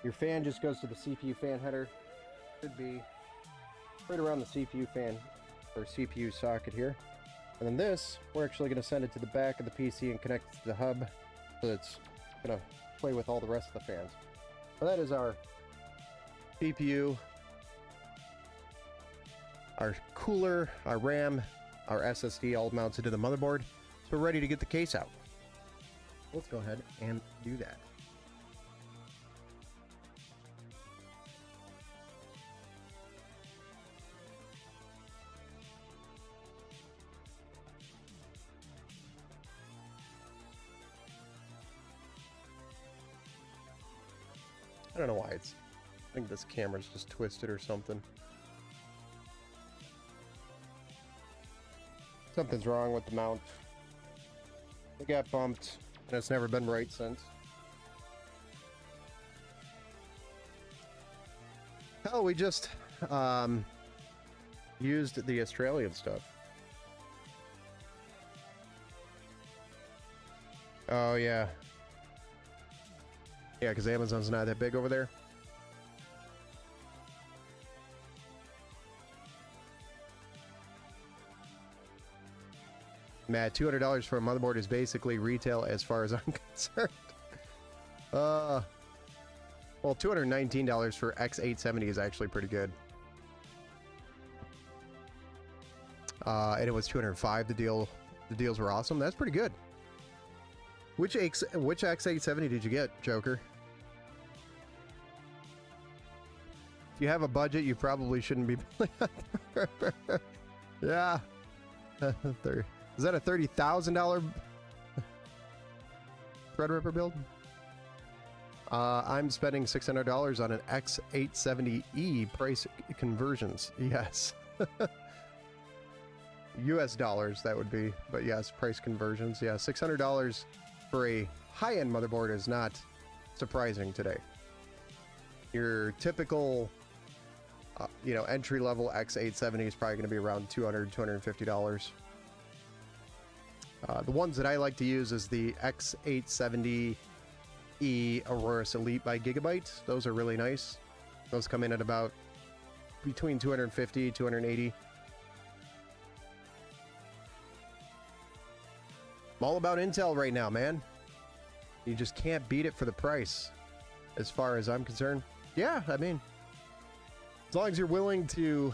your fan just goes to the CPU fan header. Should be right around the CPU fan or CPU socket here. And then this, we're actually going to send it to the back of the PC and connect it to the hub, so it's going to play with all the rest of the fans. So that is our CPU, our cooler, our RAM, our SSD all mounted to the motherboard. So we're ready to get the case out. Let's go ahead and do that. I don't know why it's... I think this camera's just twisted or something. Something's wrong with the mount. It got bumped, and it's never been right since. Hell, we just used the Australian stuff. Oh, yeah. Yeah, because Amazon's not that big over there. Matt, $200 for a motherboard is basically retail as far as I'm concerned. Well, $219 for X870 is actually pretty good. And it was $205. The deals were awesome. That's pretty good. Which X870 did you get, Joker? If you have a budget, you probably shouldn't be yeah. Is that a $30,000 Threadripper build? I'm spending $600 on an X870E price conversions. Yes. US dollars, that would be. But yes, price conversions. Yeah, $600 for a high-end motherboard is not surprising today. Your typical, entry-level X870 is probably going to be around $200, $250. The ones that I like to use is the X870E Aorus Elite by Gigabyte. Those are really nice. Those come in at about between $250, $280. I'm all about Intel right now, man. You just can't beat it for the price, as far as I'm concerned. Yeah, I mean, as long as you're willing to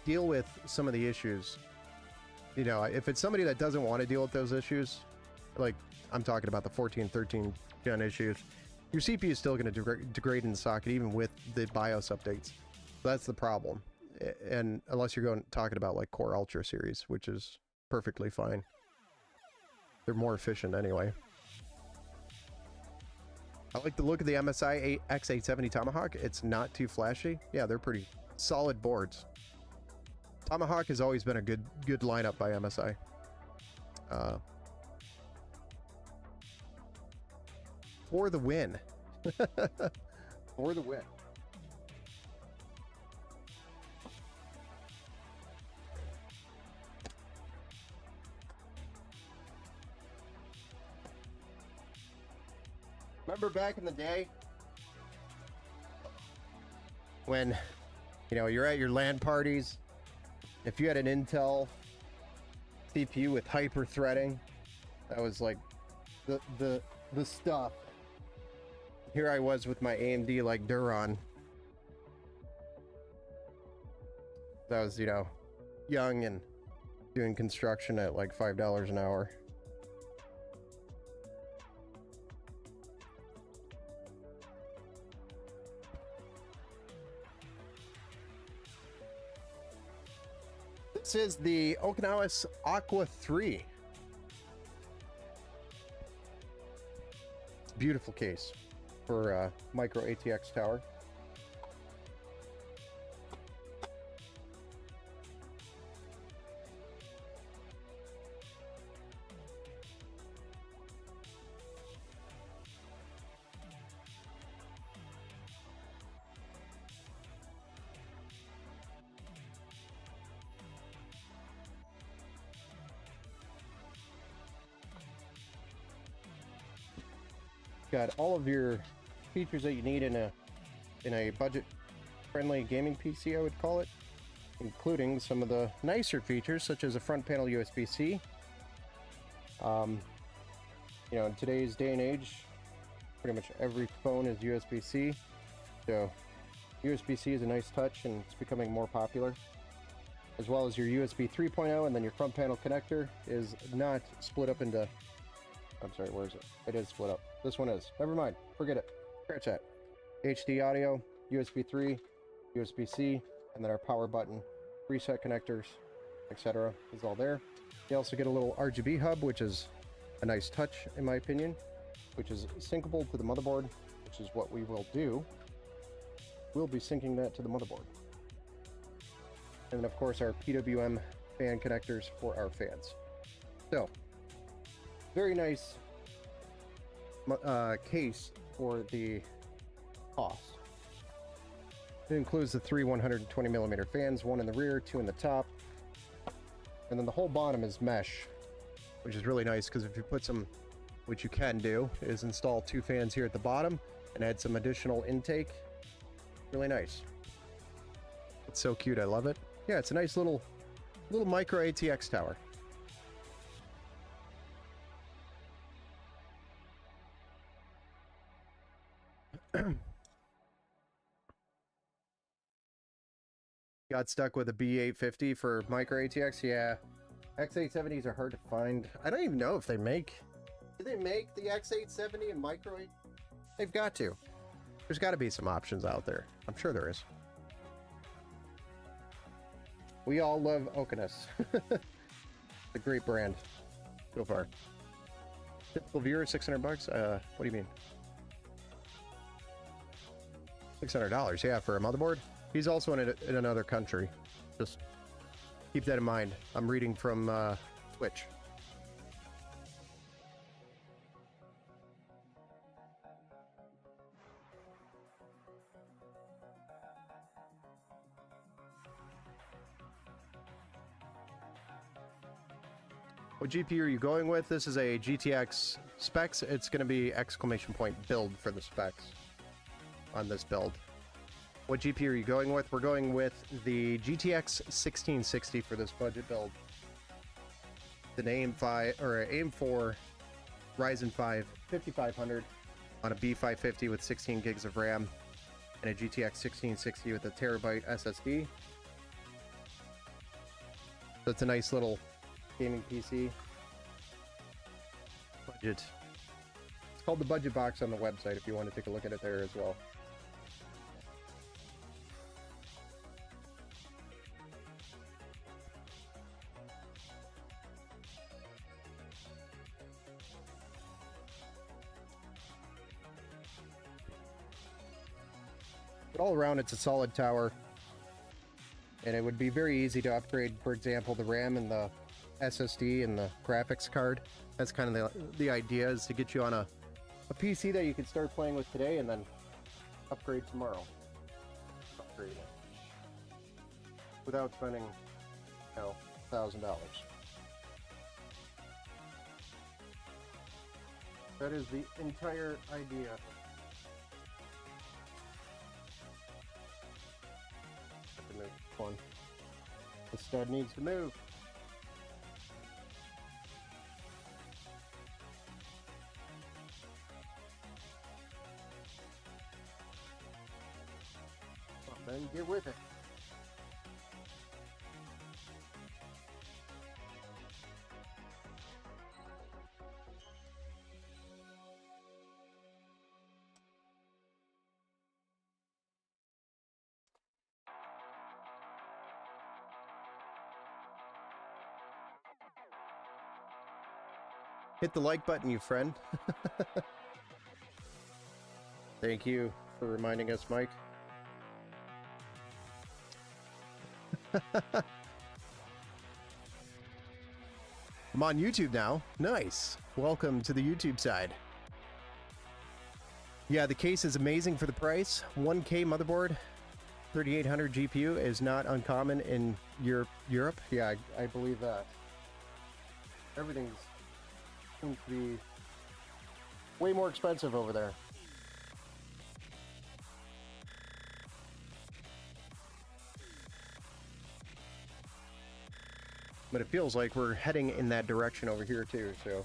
deal with some of the issues. If it's somebody that doesn't want to deal with those issues, like I'm talking about the 14, 13 gen issues, your CPU is still going to degrade in the socket even with the BIOS updates. That's the problem. And unless you're talking about like Core Ultra series, which is perfectly fine. They're more efficient anyway. I like the look of the MSI X870 Tomahawk. It's not too flashy. Yeah, they're pretty solid boards. Tomahawk has always been a good lineup by MSI. For the win. For the win. Remember back in the day when, you're at your LAN parties, if you had an Intel CPU with hyper threading, that was like the stuff. Here I was with my AMD like Duron. That was, young and doing construction at like $5 an hour. This is the Okinawa Aqua 3. Beautiful case for micro ATX tower. Got all of your features that you need in a budget-friendly gaming PC, I would call it, including some of the nicer features such as a front panel USB-C. You know, in today's day and age, pretty much every phone is USB-C, so USB-C is a nice touch and it's becoming more popular. As well as your USB 3.0, and then your front panel connector is not split up into... I'm sorry, where is it? It is split up. This one is. Never mind. Forget it. Scratch that. HD audio, USB 3, USB-C, and then our power button, reset connectors, etc. is all there. You also get a little RGB hub, which is a nice touch, in my opinion, which is syncable to the motherboard, which is what we will do. We'll be syncing that to the motherboard. And then, of course, our PWM fan connectors for our fans. So, very nice case for the cost. It includes the three 120mm fans, one in the rear, two in the top, and then the whole bottom is mesh, which is really nice because if you put some, which you can do, is install two fans here at the bottom and add some additional intake. Really nice. It's so cute. I love it. Yeah, it's a nice little micro ATX tower. Got stuck with a B850 for micro ATX. Yeah, X870s are hard to find. I don't even know if they make... Do they make the X870 and micro? They've got to. There's got to be some options out there. I'm sure there is. We all love Okinus. A great brand so far. Typical viewer, $600. What do you mean? $600, yeah, for a motherboard. He's also in another country. Just keep that in mind. I'm reading from Twitch. What GPU are you going with? This is a GTX specs. It's going to be exclamation point build for the specs on this build. What GPU are you going with? We're going with the GTX 1660 for this budget build. The AM4 Ryzen 5 5500 on a B550 with 16 gigs of RAM and a GTX 1660 with a terabyte SSD. So it's a nice little gaming PC. Budget. It's called the Budget Box on the website if you want to take a look at it there as well. But all around, it's a solid tower, and it would be very easy to upgrade, for example, the RAM and the SSD and the graphics card. That's kind of the idea, is to get you on a PC that you can start playing with today and then upgrade tomorrow. Upgrade it without spending, you know, $1,000. That is the entire idea. Have to move one. The stud needs to move. Then get with it. Hit the like button, you friend. Thank you for reminding us, Mike. I'm on YouTube now. Nice. Welcome to the YouTube side. Yeah, the case is amazing for the price. 1K motherboard, 3800 GPU is not uncommon in Europe. Yeah, I believe that. Everything seems to be way more expensive over there. But it feels like we're heading in that direction over here too, so.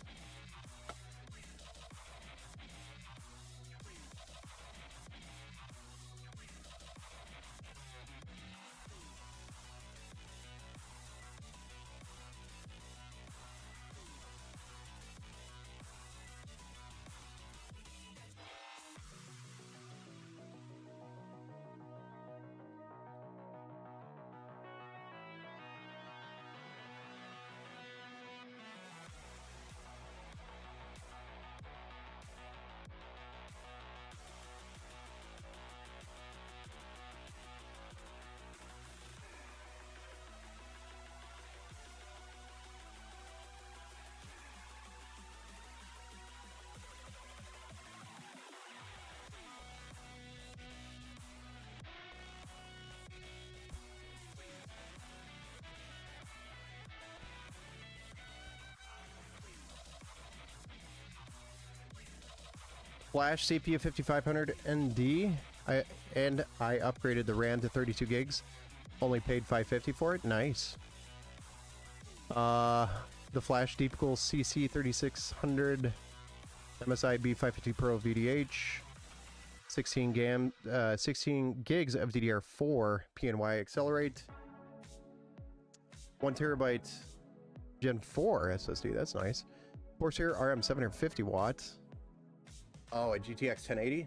Flash CPU 5500 ND, I upgraded the RAM to 32 gigs. Only paid $550 for it. Nice. The Flash Deepcool CC 3600 MSI B550 Pro VDH, 16 gigs of DDR4 PNY Accelerate, 1 terabyte Gen 4 SSD. That's nice. Corsair RM 750 watts. Oh, a GTX 1080?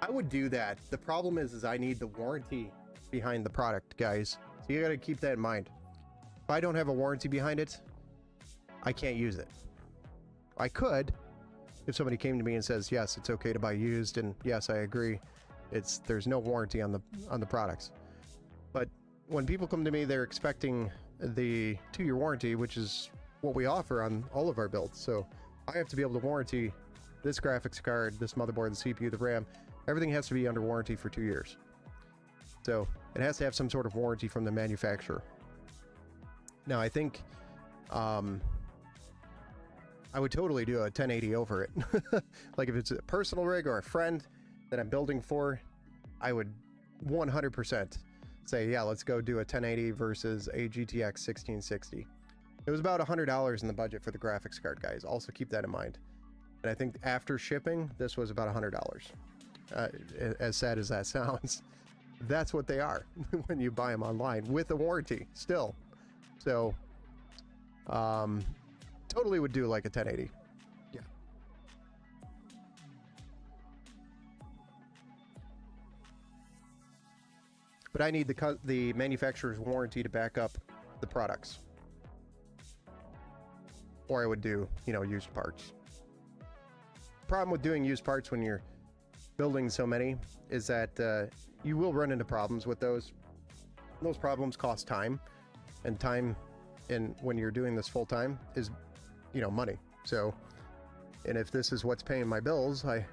I would do that. The problem is I need the warranty behind the product, guys. So you gotta keep that in mind. If I don't have a warranty behind it, I can't use it. I could, if somebody came to me and says, yes, it's okay to buy used, and yes, I agree. There's no warranty on the products. But when people come to me, they're expecting the 2-year warranty, which is what we offer on all of our builds. So I have to be able to warranty this graphics card, this motherboard, the CPU, the RAM. Everything has to be under warranty for 2 years. So it has to have some sort of warranty from the manufacturer. Now, I think I would totally do a 1080 over it. Like if it's a personal rig or a friend that I'm building for, I would 100% say, yeah, let's go do a 1080 versus a GTX 1660. It was about $100 in the budget for the graphics card, guys. Also keep that in mind. And I think after shipping, this was about $100. As sad as that sounds, that's what they are when you buy them online with a warranty still. So, totally would do like a 1080. Yeah. But I need the manufacturer's warranty to back up the products. Or I would do, used parts. The problem with doing used parts when you're building so many is that you will run into problems with those. Those problems cost time, and time when you're doing this full time is, money. So, and if this is what's paying my bills, I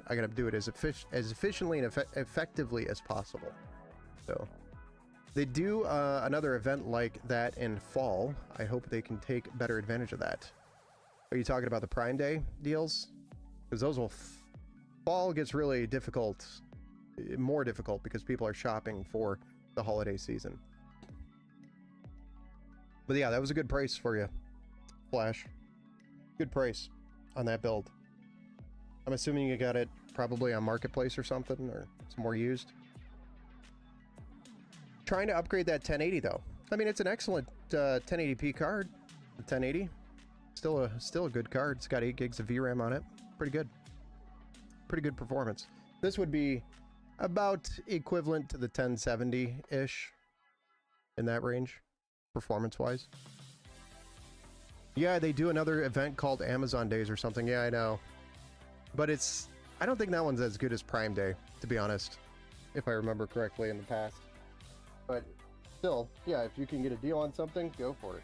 gotta do it as efficiently and effectively as possible. So, they do another event like that in fall. I hope they can take better advantage of that. Are you talking about the Prime Day deals? Because those will fall gets really difficult, more difficult because people are shopping for the holiday season. But yeah, that was a good price for you, Flash. Good price on that build. I'm assuming you got it probably on Marketplace or something, or somewhere used. Trying to upgrade that 1080 though. I mean, it's an excellent 1080p card. The 1080, still a good card. It's got 8 gigs of VRAM on it. Pretty good. Pretty good performance. This would be about equivalent to the 1070-ish in that range, performance-wise. Yeah, they do another event called Amazon Days or something. Yeah, I know. But I don't think that one's as good as Prime Day, to be honest, if I remember correctly in the past. But still, yeah, if you can get a deal on something, go for it.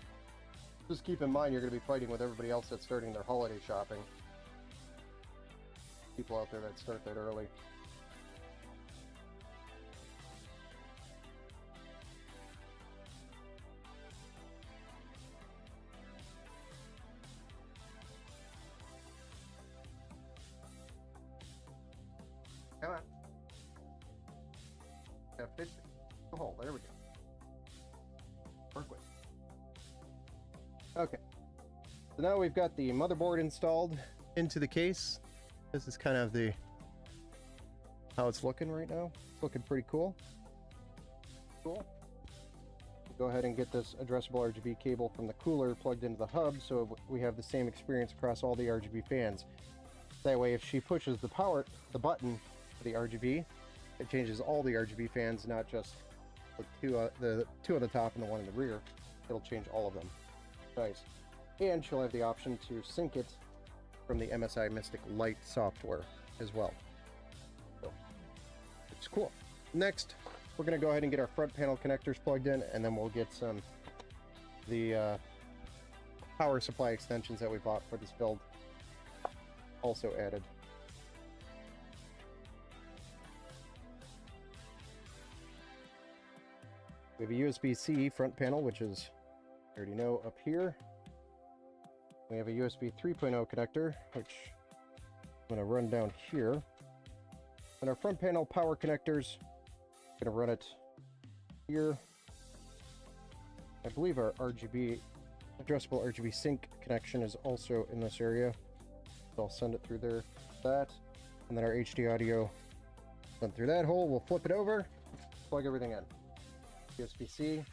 Just keep in mind you're going to be fighting with everybody else that's starting their holiday shopping. People out there that start that early. Come on. Yeah, fit the hole. There we go. Work with. Okay. So now we've got the motherboard installed into the case. This is kind of how it's looking right now. It's looking pretty cool. Cool. Go ahead and get this addressable RGB cable from the cooler plugged into the hub so we have the same experience across all the RGB fans. That way, if she pushes the button for the RGB, it changes all the RGB fans, not just the two on the top and the one in the rear. It'll change all of them. Nice. And she'll have the option to sync it from the MSI Mystic Lite software as well. So, it's cool. Next, we're going to go ahead and get our front panel connectors plugged in, and then we'll get the power supply extensions that we bought for this build also added. We have a USB-C front panel, which is, you already know, up here. We have a USB 3.0 connector, which I'm going to run down here. And our front panel power connectors, I'm going to run it here. I believe our addressable RGB sync connection is also in this area. So I'll send it through there, and then our HD audio sent through that hole. We'll flip it over, plug everything in. USB-C.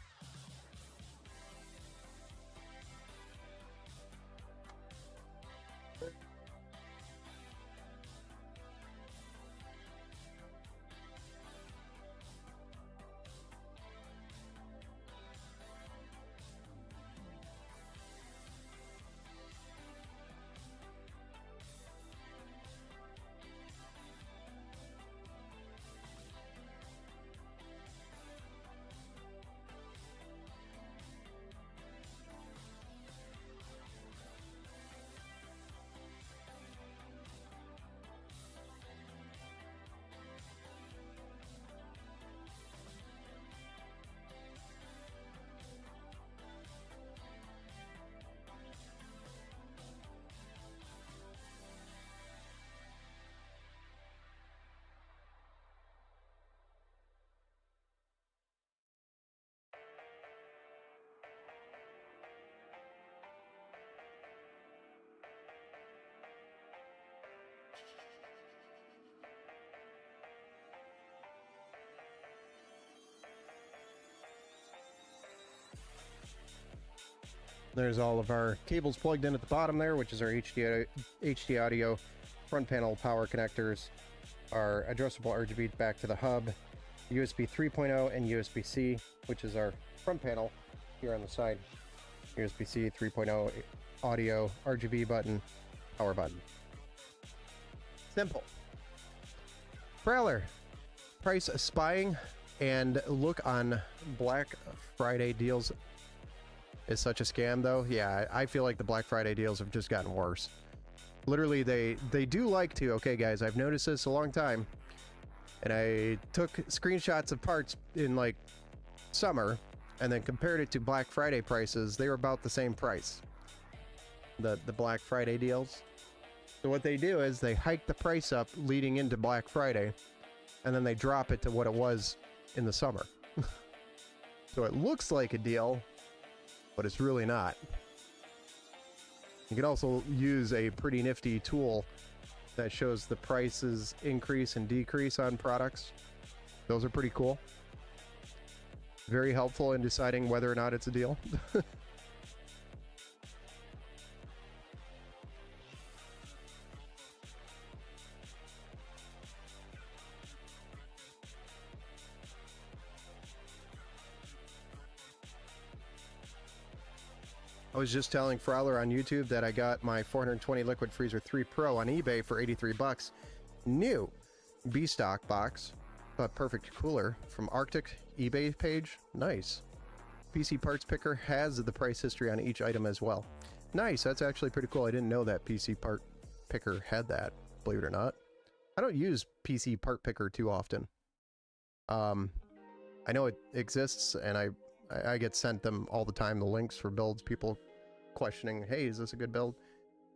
There's all of our cables plugged in at the bottom there, which is our HD audio, front panel power connectors, our addressable RGB back to the hub, USB 3.0 and USB-C, which is our front panel here on the side. USB-C 3.0 audio, RGB button, power button. Simple. Trailer. Price spying and look on Black Friday deals is such a scam, though. Yeah, I feel like the Black Friday deals have just gotten worse. Literally, they do like to, okay guys, I've noticed this a long time, and I took screenshots of parts in like summer and then compared it to Black Friday prices. They were about the same price, the Black Friday deals. So what they do is they hike the price up leading into Black Friday, and then they drop it to what it was in the summer. So it looks like a deal, but it's really not. You can also use a pretty nifty tool that shows the prices increase and decrease on products. Those are pretty cool. Very helpful in deciding whether or not it's a deal. I was just telling Fowler on YouTube that I got my 420 Liquid Freezer 3 Pro on eBay for 83 bucks. New B-stock box, but perfect cooler from Arctic eBay page. Nice. PC Parts Picker has the price history on each item as well. Nice, that's actually pretty cool. I didn't know that PC Part Picker had that, believe it or not. I don't use PC Part Picker too often. I know it exists, and I get sent them all the time, the links for builds, people questioning, hey, is this a good build?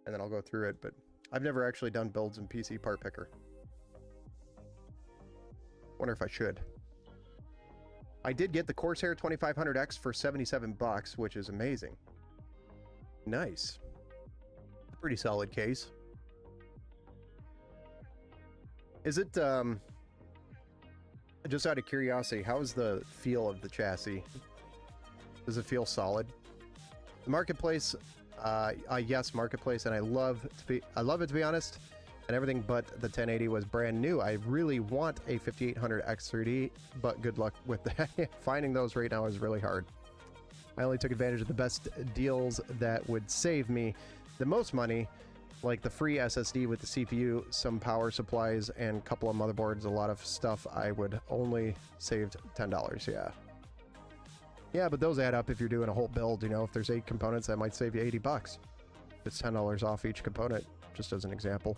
And then I'll go through it, but I've never actually done builds in PC Part Picker. Wonder if I should. I did get the Corsair 2500X for 77 bucks, which is amazing. Nice. Pretty solid case. Is it, just out of curiosity, how is the feel of the chassis? Does it feel solid? The Marketplace, yes, Marketplace, and I love it to be honest, and everything but the 1080 was brand new. I really want a 5800 X3D, but good luck with that. Finding those right now is really hard. I only took advantage of the best deals that would save me the most money, like the free SSD with the CPU, some power supplies, and a couple of motherboards. A lot of stuff I would only saved $10, yeah. Yeah, but those add up if you're doing a whole build, you know. If there's 8 components, that might save you 80 bucks. It's $10 off each component, just as an example.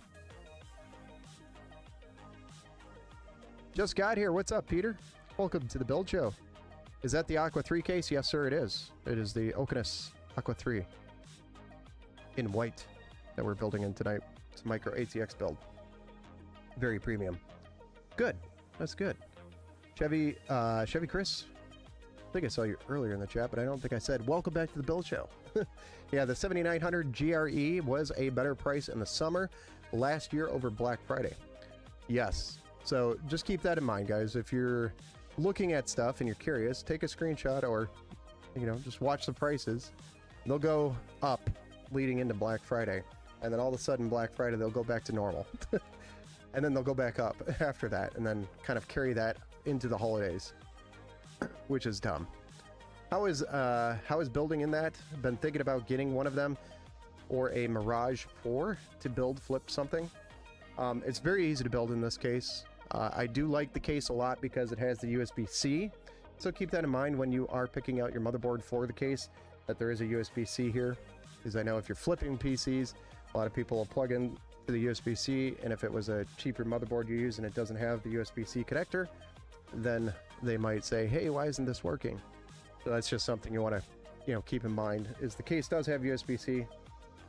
Just got here. What's up, Peter? Welcome to the Build Show. Is that the Aqua 3 case? Yes, sir, it is. It is the Oakiness Aqua 3 in white that we're building in tonight. It's a micro ATX build. Very premium. Good. That's good. Chevy Chris, I think I saw you earlier in the chat, but I don't think I said welcome back to the Build Show. Yeah, the 7900 GRE was a better price in the summer last year over Black Friday. Yes. So just keep that in mind, guys. If you're looking at stuff and you're curious, take a screenshot or, you know, just watch the prices. They'll go up leading into Black Friday. And then all of a sudden, Black Friday, they'll go back to normal. And then they'll go back up after that, and then kind of carry that into the holidays, which is dumb. How is building in that? Been thinking about getting one of them or a Mirage 4 to flip something. It's very easy to build in this case. I do like the case a lot because it has the USB-C. So keep that in mind when you are picking out your motherboard for the case, that there is a USB-C here. Because I know if you're flipping PCs, a lot of people will plug in to the USB-C, and if it was a cheaper motherboard you use and it doesn't have the USB-C connector, then they might say, hey, why isn't this working? So that's just something you want to, you know, keep in mind, is the case does have USB-C.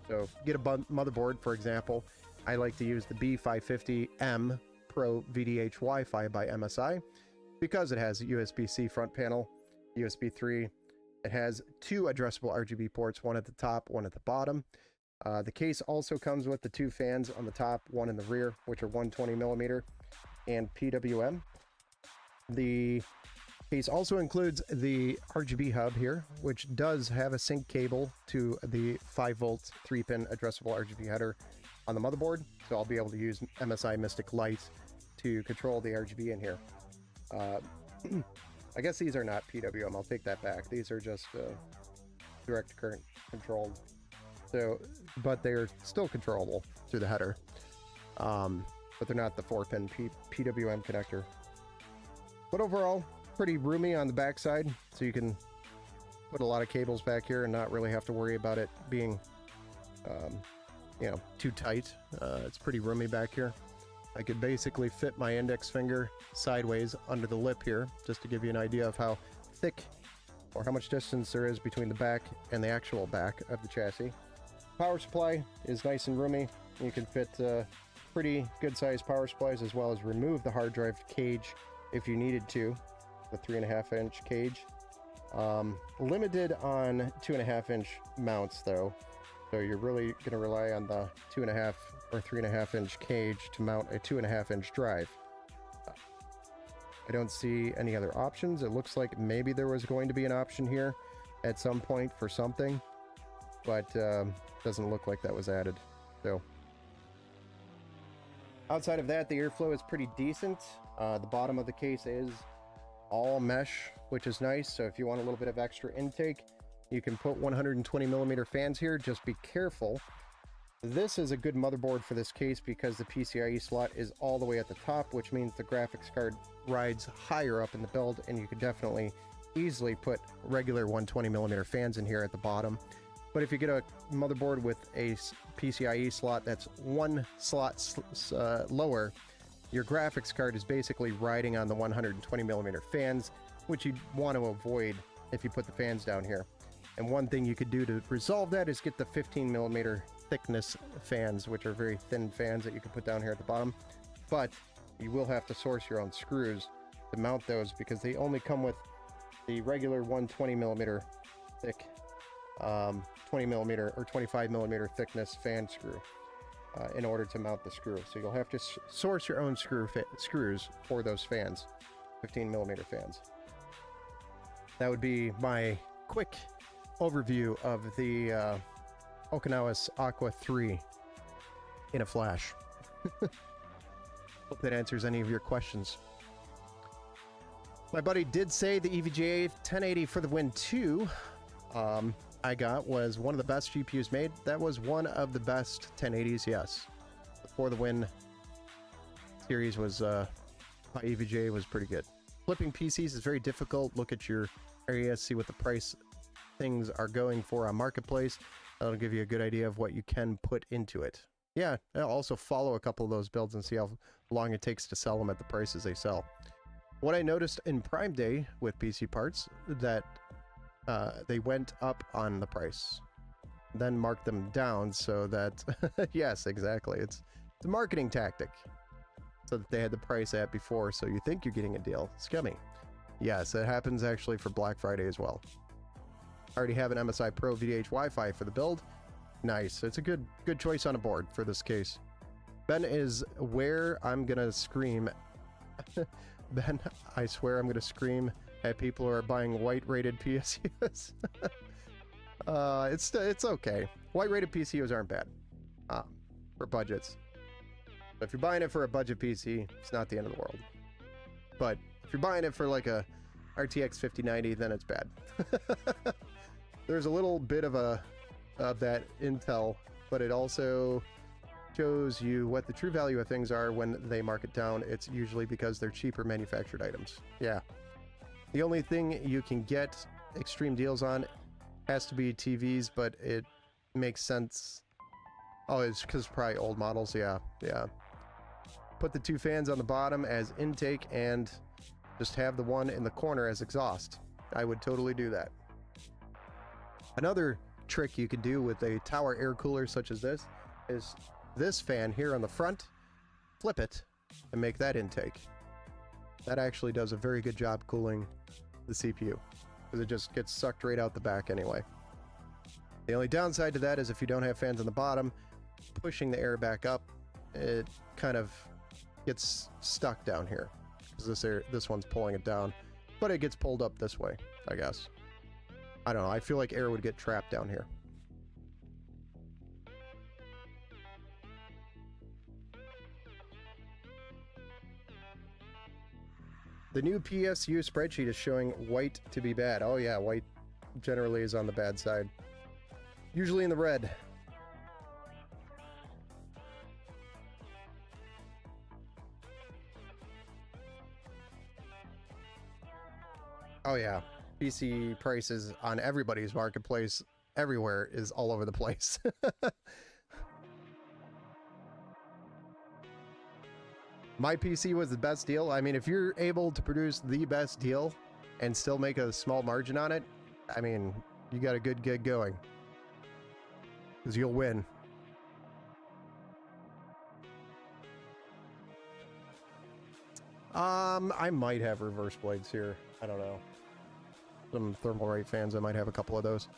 So get a motherboard, for example. I like to use the B550M Pro VDH Wi-Fi by MSI because it has a USB-C front panel, USB 3. It has 2 addressable RGB ports, one at the top, one at the bottom. The case also comes with the 2 fans on the top, one in the rear, which are 120mm and PWM. The case also includes the RGB hub here, which does have a sync cable to the 5-volt 3-pin addressable RGB header on the motherboard, so I'll be able to use MSI Mystic Light to control the RGB in here. I guess these are not PWM, I'll take that back. These are just direct current controlled. So, but they're still controllable through the header. But they're not the 4-pin PWM connector. But overall, pretty roomy on the backside, so you can put a lot of cables back here and not really have to worry about it being you know, too tight. It's pretty roomy back here. I could basically fit my index finger sideways under the lip here, just to give you an idea of how thick or how much distance there is between the back and the actual back of the chassis. Power supply is nice and roomy. You can fit pretty good sized power supplies, as well as remove the hard drive cage if you needed to, the 3.5-inch cage. Limited on 2.5-inch mounts though. So you're really going to rely on the 2.5 or 3.5-inch cage to mount a 2.5-inch drive. I don't see any other options. It looks like maybe there was going to be an option here at some point for something, but doesn't look like that was added. So outside of that, the airflow is pretty decent. The bottom of the case is all mesh, which is nice. So if you want a little bit of extra intake, You can put 120 millimeter fans here. Just be careful. This is a good motherboard for this case because the PCIe slot is all the way at the top, which means the graphics card rides higher up in the build, and you could definitely easily put regular 120 millimeter fans in here at the bottom. But if you get a motherboard with a PCIe slot that's one slot lower, your graphics card is basically riding on the 120 millimeter fans, which you'd want to avoid if you put the fans down here. And one thing you could do to resolve that is get the 15 millimeter thickness fans, which are very thin fans that you can put down here at the bottom. But you will have to source your own screws to mount those because they only come with the regular 120 millimeter thick 20 millimeter or 25 millimeter thickness fan screw in order to mount the screw. So you'll have to source your own screws for those fans, 15 millimeter fans. That would be my quick overview of the Okinawa's Aqua 3 in a flash. Hope that answers any of your questions. My buddy did say the EVGA 1080 for the Win 2 I got was one of the best GPUs made. That was one of the best 1080s, yes. For the Win series was, my EVGA was pretty good. Flipping PCs is very difficult. Look at your area, see what the price things are going for on Marketplace. That'll give you a good idea of what you can put into it. Yeah, I'll also follow a couple of those builds and see how long it takes to sell them at the prices they sell. What I noticed in Prime Day with PC parts, that they went up on the price, then marked them down so that, yes, exactly. It's a marketing tactic so that they had the price at before, so you think you're getting a deal. Scummy. Yes, it happens actually for Black Friday as well. I already have an MSI Pro VDH Wi-Fi for the build. Nice. It's a good choice on a board for this case. Ben is where I'm gonna scream. Ben, I swear I'm gonna scream at people who are buying white-rated PSUs. It's okay. White-rated PCUs aren't bad for budgets. But if you're buying it for a budget PC, it's not the end of the world. But if you're buying it for like a RTX 5090, then it's bad. There's a little bit of that intel, but it also shows you what the true value of things are when they mark it down. It's usually because they're cheaper manufactured items. Yeah. The only thing you can get extreme deals on has to be TVs, but it makes sense. Oh, it's because probably old models. Yeah, yeah. Put the two fans on the bottom as intake and just have the one in the corner as exhaust. I would totally do that. Another trick you could do with a tower air cooler such as this is this fan here on the front, flip it and make that intake. That actually does a very good job cooling the CPU because it just gets sucked right out the back anyway. The only downside to that is if you don't have fans on the bottom, pushing the air back up, it kind of gets stuck down here because this one's pulling it down, but it gets pulled up this way, I guess. I don't know. I feel like air would get trapped down here. The new PSU spreadsheet is showing white to be bad. Oh yeah, white generally is on the bad side. Usually in the red. Oh yeah. PC prices on everybody's marketplace everywhere is all over the place. My PC was the best deal. I mean, if you're able to produce the best deal and still make a small margin on it, I mean, you got a good gig going. Because you'll win. I might have reverse blades here. I don't know. Some Thermalright fans, I might have a couple of those.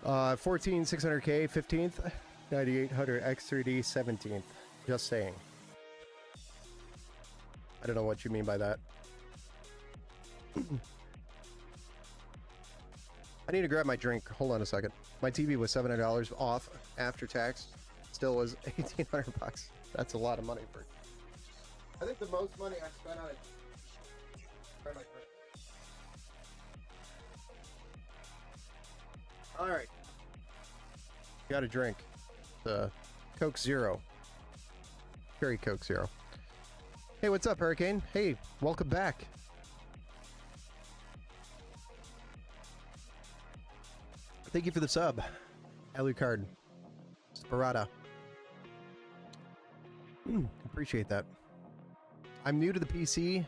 Uh, 14600K 15th, 9800 X3D 17th. Just saying. I don't know what you mean by that. I need to grab my drink. Hold on a second. My TV was $700 off after tax. Still was $1,800 bucks. That's a lot of money for. I think the most money I spent on it All right. Got a drink. The Coke Zero. Cherry Coke Zero. Hey, what's up, Hurricane? Hey, welcome back. Thank you for the sub. Alucard. Sparata. Appreciate that. I'm new to the PC,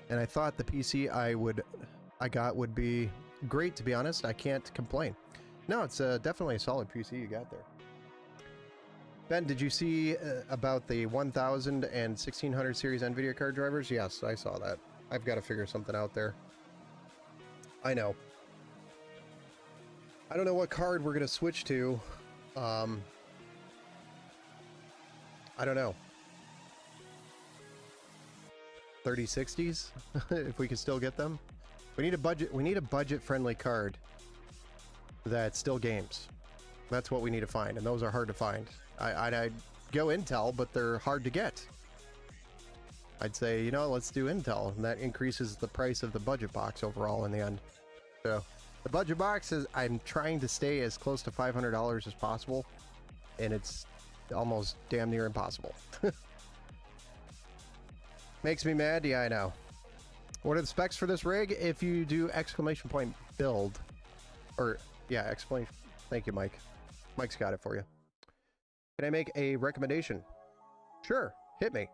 and I thought the PC I got would be great, to be honest. I can't complain. No, it's definitely a solid PC you got there. Ben, did you see about the 1000 and 1600 series NVIDIA card drivers? Yes, I saw that. I've got to figure something out there. I know. I don't know what card we're going to switch to. I don't know. 3060s? If we can still get them. We need a budget-friendly card that still games. That's what we need to find, and those are hard to find. I'd go Intel, but they're hard to get. I'd say, you know, let's do Intel, and that increases the price of the budget box overall in the end. So the budget box is, I'm trying to stay as close to $500 as possible, and it's almost damn near impossible. Makes me mad? Yeah, I know. What are the specs for this rig? If you do exclamation point build, or yeah, exclamation. Thank you, Mike. Mike's got it for you. Can I make a recommendation? Sure, hit me.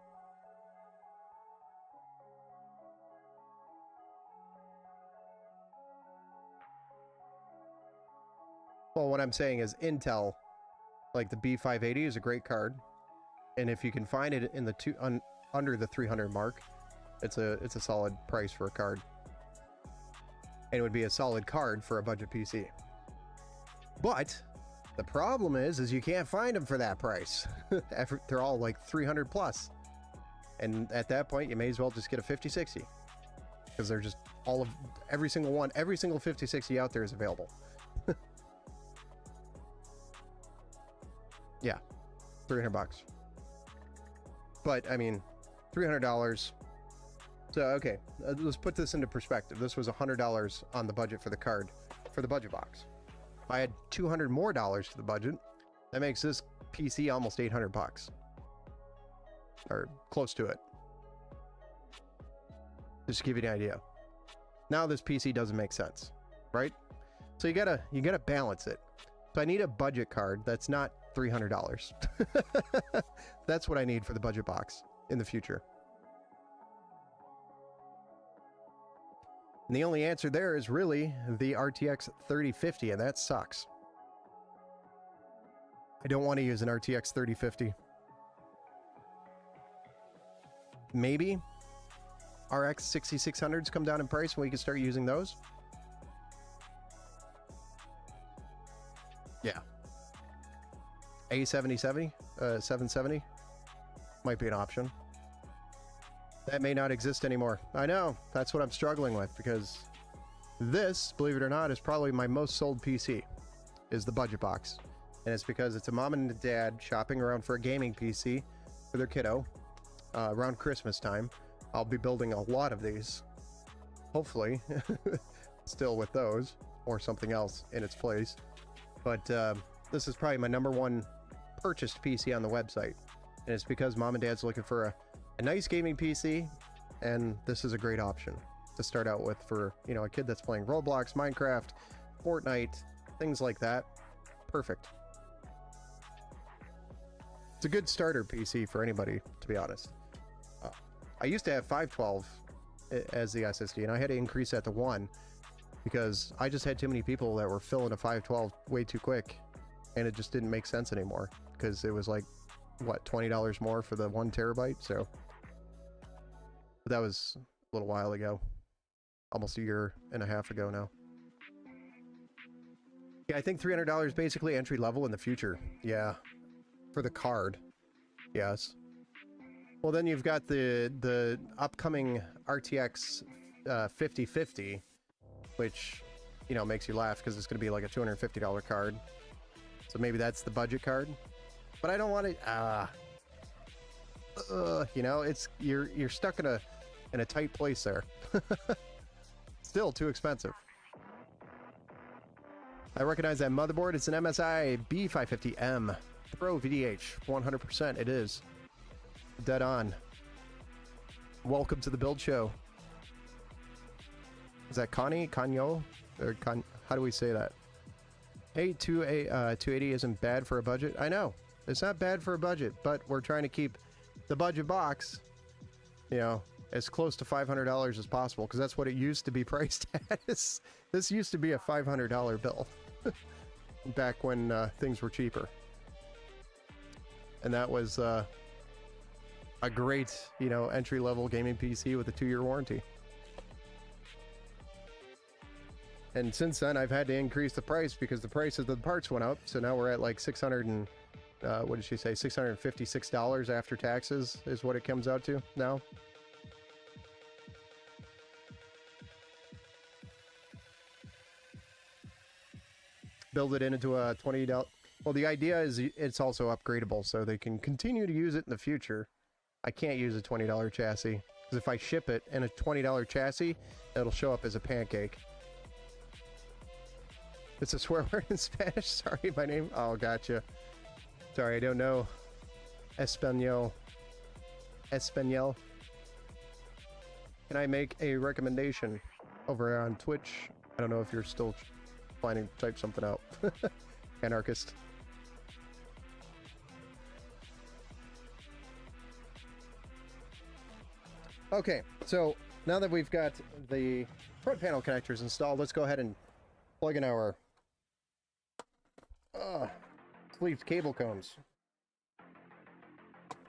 Well, what I'm saying is Intel, like the B580 is a great card, and if you can find it in the under the 300 mark, it's a solid price for a card, and it would be a solid card for a budget PC. But the problem is you can't find them for that price. They're all like 300 plus, and at that point you may as well just get a 5060, because they're just every single 5060 out there is available. Yeah, 300 bucks. But I mean, $300. So okay, let's put this into perspective. This was $100 on the budget for the card, for the budget box. If I had $200 more to the budget, that makes this PC almost 800 bucks, or close to it. Just to give you an idea. Now this PC doesn't make sense, right? So you gotta balance it. So I need a budget card that's not $300. That's what I need for the budget box in the future. And the only answer there is really the RTX 3050, and that sucks. I don't want to use an RTX 3050. Maybe RX 6600s come down in price and we can start using those. Yeah. A7070, 770 might be an option. That may not exist anymore. I know, that's what I'm struggling with, because this, believe it or not, is probably my most sold PC, is the budget box. And it's because it's a mom and a dad shopping around for a gaming PC for their kiddo around Christmas time. I'll be building a lot of these, hopefully, still with those, or something else in its place. But this is probably my #1 purchased PC on the website, and it's because mom and dad's looking for a nice gaming PC, and this is a great option to start out with for, you know, a kid that's playing Roblox, Minecraft, Fortnite, things like that. Perfect. It's a good starter PC for anybody, to be honest. I used to have 512 as the SSD, and I had to increase that to 1 because I just had too many people that were filling a 512 way too quick, and it just didn't make sense anymore because it was like, what, $20 more for the 1 terabyte. So but that was a little while ago, almost a year and a half ago now. Yeah, I think $300 basically entry level in the future. Yeah, for the card. Yes. Well, then you've got the upcoming RTX 5050, which, you know, makes you laugh because it's going to be like a $250 card. So maybe that's the budget card. But I don't want it. You know, it's you're stuck in a in a tight place there. Still too expensive. I recognize that motherboard. It's an MSI B550M Pro VDH. 100% it is. Dead on. Welcome to the build show. Is that Connie? Kanyo? Or how do we say that? Hey, 280 isn't bad for a budget. I know. It's not bad for a budget, but we're trying to keep the budget box, you know, as close to $500 as possible, because that's what it used to be priced at. This used to be a $500 bill back when things were cheaper. And that was a great, you know, entry-level gaming PC with a 2-year warranty. And since then, I've had to increase the price because the price of the parts went up. So now we're at like 600 and, what did she say? $656 after taxes is what it comes out to now. Build it into a $20. Well, the idea is it's also upgradable, so they can continue to use it in the future. I can't use a $20 chassis, because if I ship it in a $20 chassis, it'll show up as a pancake. It's a swear word in Spanish. Sorry, my name. Oh, gotcha. Sorry, I don't know Espanol. Espanol. Can I make a recommendation over on Twitch? I don't know if you're still planning to type something out. Anarchist. Okay, so now that we've got the front panel connectors installed, let's go ahead and plug in our sleeved cable combs.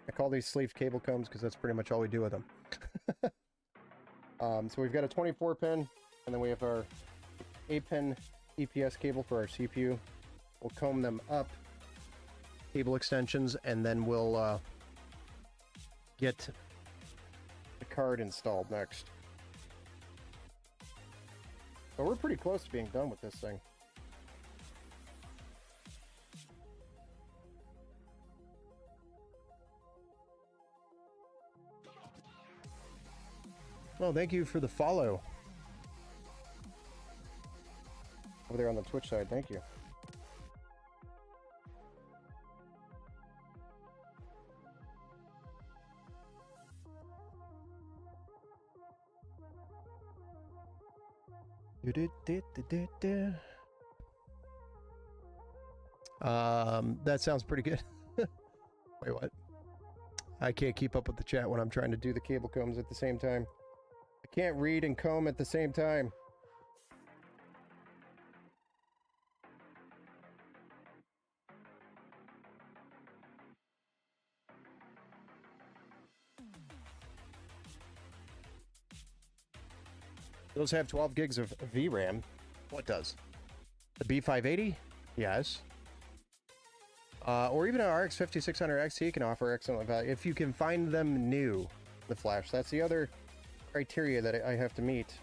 I call these sleeved cable combs because that's pretty much all we do with them. So we've got a 24 pin, and then we have our 8-pin EPS cable for our CPU. We'll comb them up, cable extensions, and then we'll get the card installed next. But we're pretty close to being done with this thing. Well, thank you for the follow. Over there on the Twitch side, thank you. That sounds pretty good. Wait, what? I can't keep up with the chat when I'm trying to do the cable combs at the same time. I can't read and comb at the same time. Those have 12 gigs of VRAM. What does? The B580? Yes. Or even an RX 5600 XT can offer excellent value if you can find them new. The flash. That's the other criteria that I have to meet.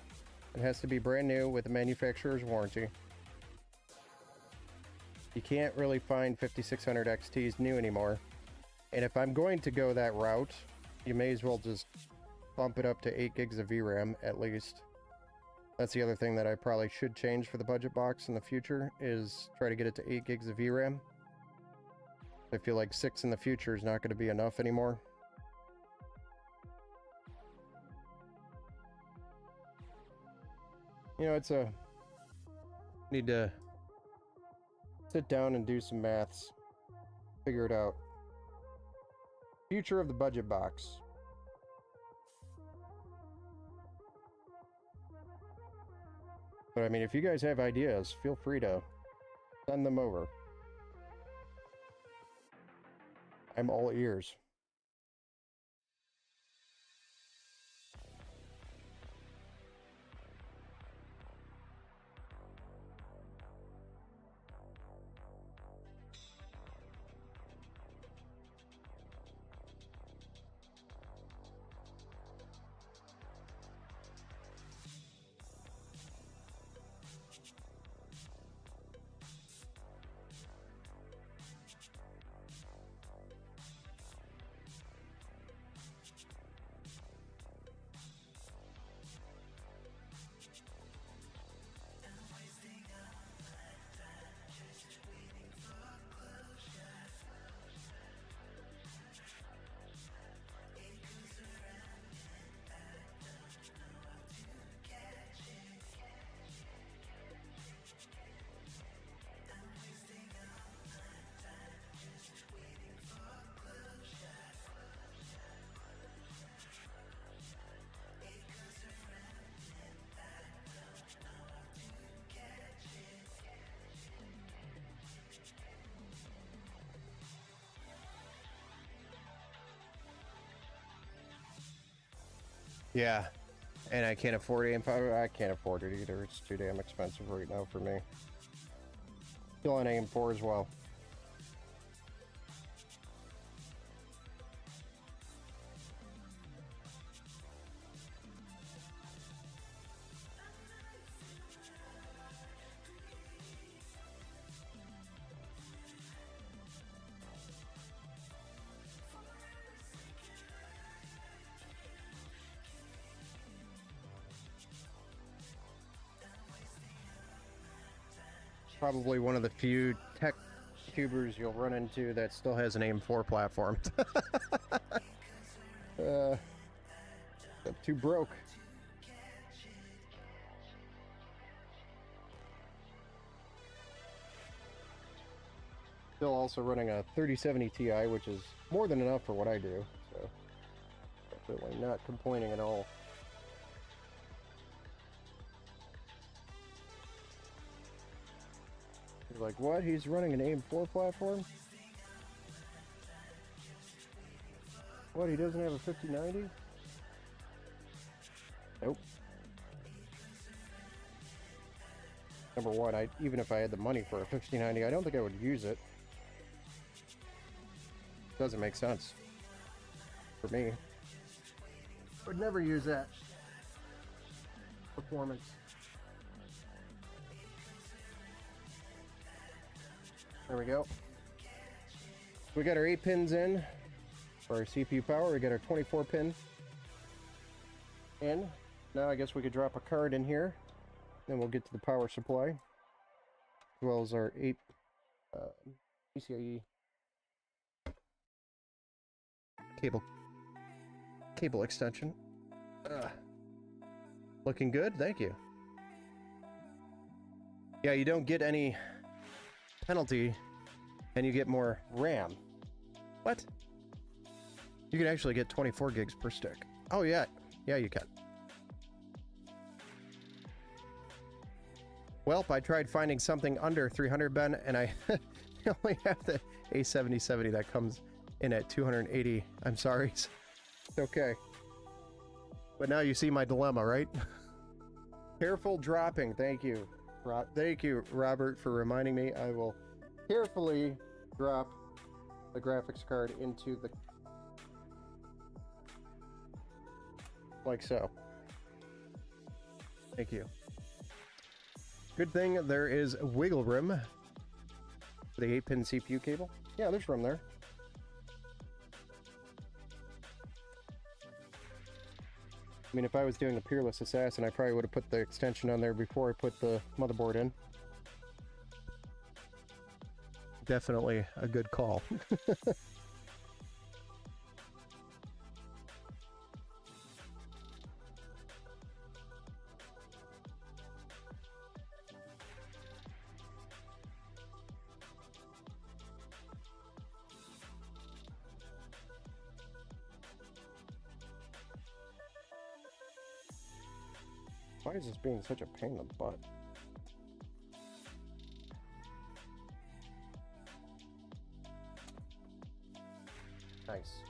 It has to be brand new with the manufacturer's warranty. You can't really find 5600 XTs new anymore. And if I'm going to go that route, you may as well just bump it up to 8 gigs of VRAM at least. That's the other thing that I probably should change for the budget box in the future, is try to get it to 8 gigs of VRAM. I feel like 6 in the future is not going to be enough anymore. You know, it's a... need to sit down and do some maths. Figure it out. Future of the budget box. But I mean, if you guys have ideas, feel free to send them over. I'm all ears. Yeah, and I can't afford AM5. I can't afford it either. It's too damn expensive right now for me. Still on AM4 as well. Probably one of the few tech tubers you'll run into that still has an AM4 platform. Too broke. Still also running a 3070 Ti, which is more than enough for what I do, so definitely not complaining at all. You're like, what? He's running an AM4 platform? What, he doesn't have a 5090? Nope. Number one, even if I had the money for a 5090, I don't think I would use it. Doesn't make sense for me. Would never use that performance. There we go. We got our 8 pins in for our CPU power. We got our 24 pin in. Now I guess we could drop a card in here. Then we'll get to the power supply, as well as our 8 PCIe cable extension. Looking good, thank you. Yeah, you don't get any penalty, and you get more RAM. What? You can actually get 24 gigs per stick. Oh yeah, yeah you can. Welp, I tried finding something under 300, Ben, and I only have the A7070 that comes in at 280. I'm sorry. It's okay. But now you see my dilemma, right? Careful dropping. Thank you. Thank you, Robert, for reminding me. I will carefully drop the graphics card into the... like so. Thank you. Good thing there is wiggle room for the 8-pin CPU cable. Yeah, there's room there. I mean, if I was doing a Peerless Assassin, I probably would have put the extension on there before I put the motherboard in. Definitely a good call. Why is this being such a pain in the butt? Nice.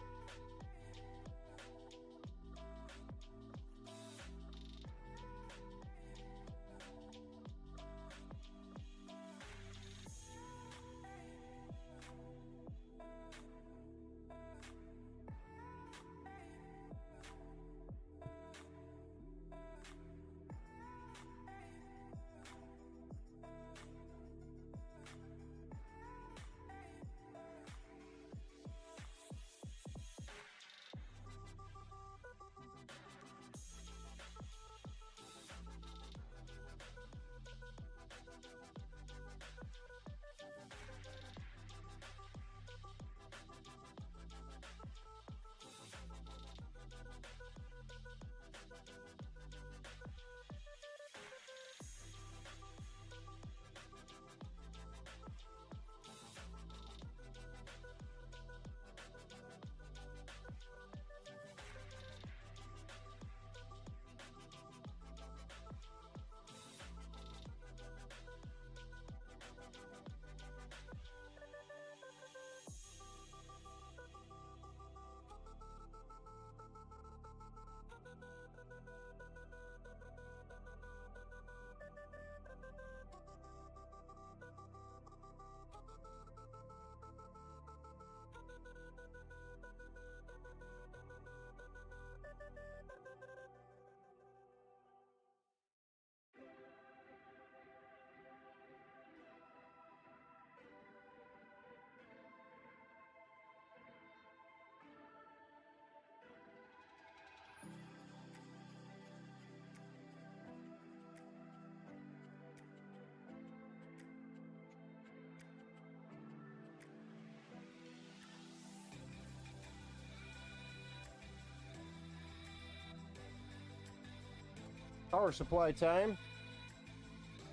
Power supply time.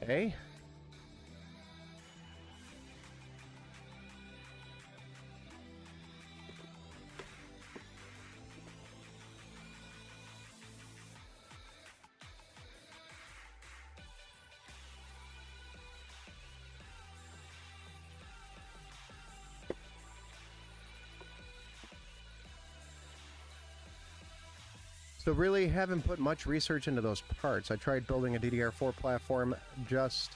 Okay. So really haven't put much research into those parts. I tried building a DDR4 platform just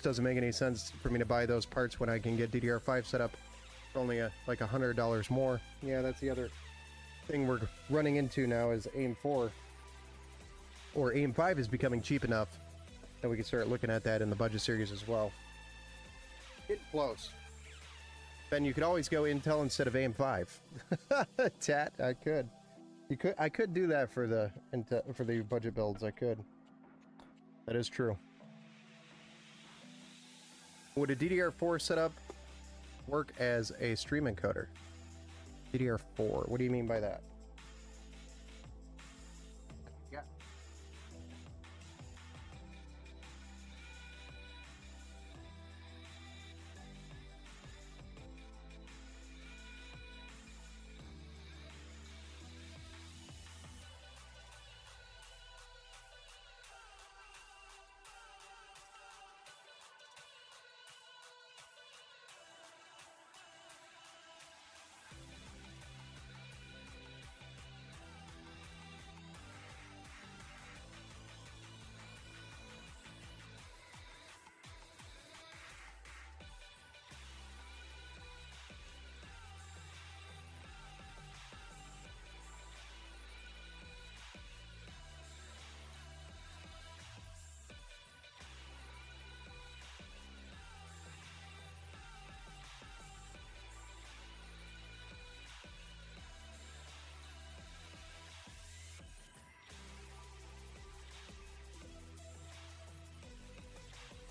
doesn't make any sense for me to buy those parts when I can get DDR5 set up for only like $100 more. Yeah, that's the other thing we're running into now is AIM 4 or AIM 5 is becoming cheap enough that we can start looking at that in the budget series as well. Getting close. Ben, you could always go Intel instead of AIM 5. Tat, I could. I could do that for the budget builds. I could. That is true. Would a DDR4 setup work as a stream encoder? DDR4. What do you mean by that? Yeah.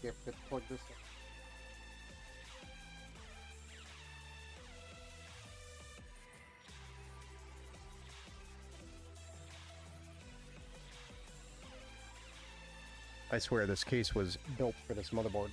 Yep, let's plug this in. I swear this case was built for this motherboard.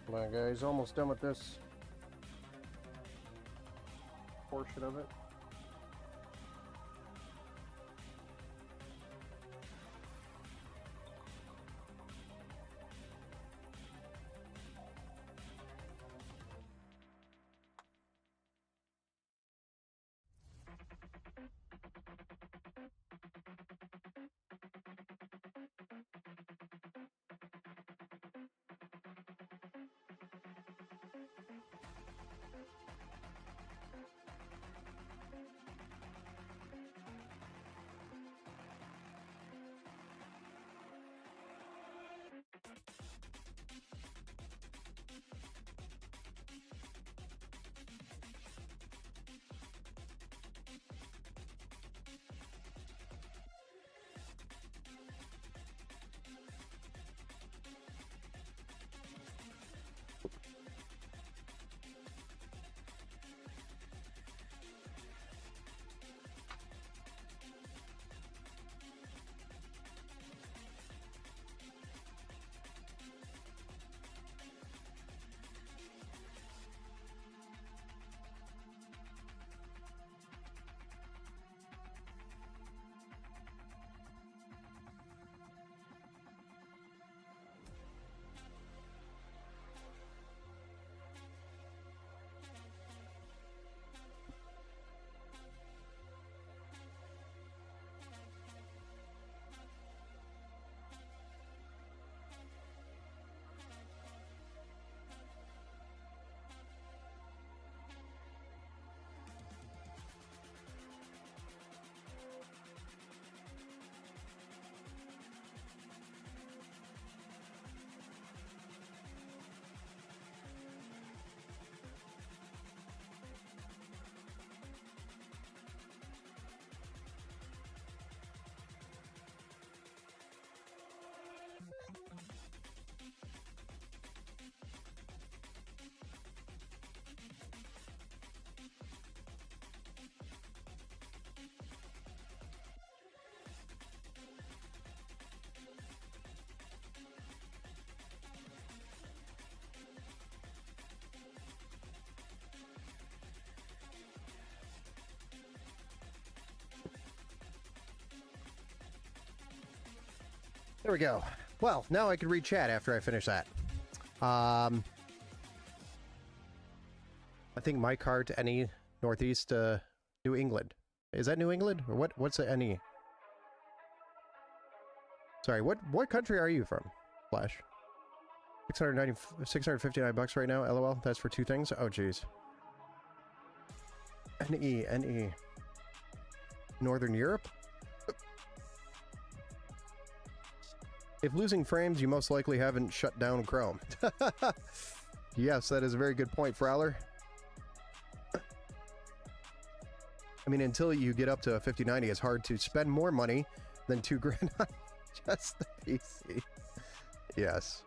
Come on, guys, almost done with this portion of it. There we go. Well, now I can read chat after I finish that. I think my car to any Northeast New England. Is that New England? Or what's the any? Sorry, what country are you from? Flash. 659 bucks right now, LOL. That's for two things? Oh jeez. NE. Northern Europe? If losing frames, you most likely haven't shut down Chrome. Yes, that is a very good point, Fowler. I mean, until you get up to a 5090, it's hard to spend more money than $2 grand on just the PC. Yes.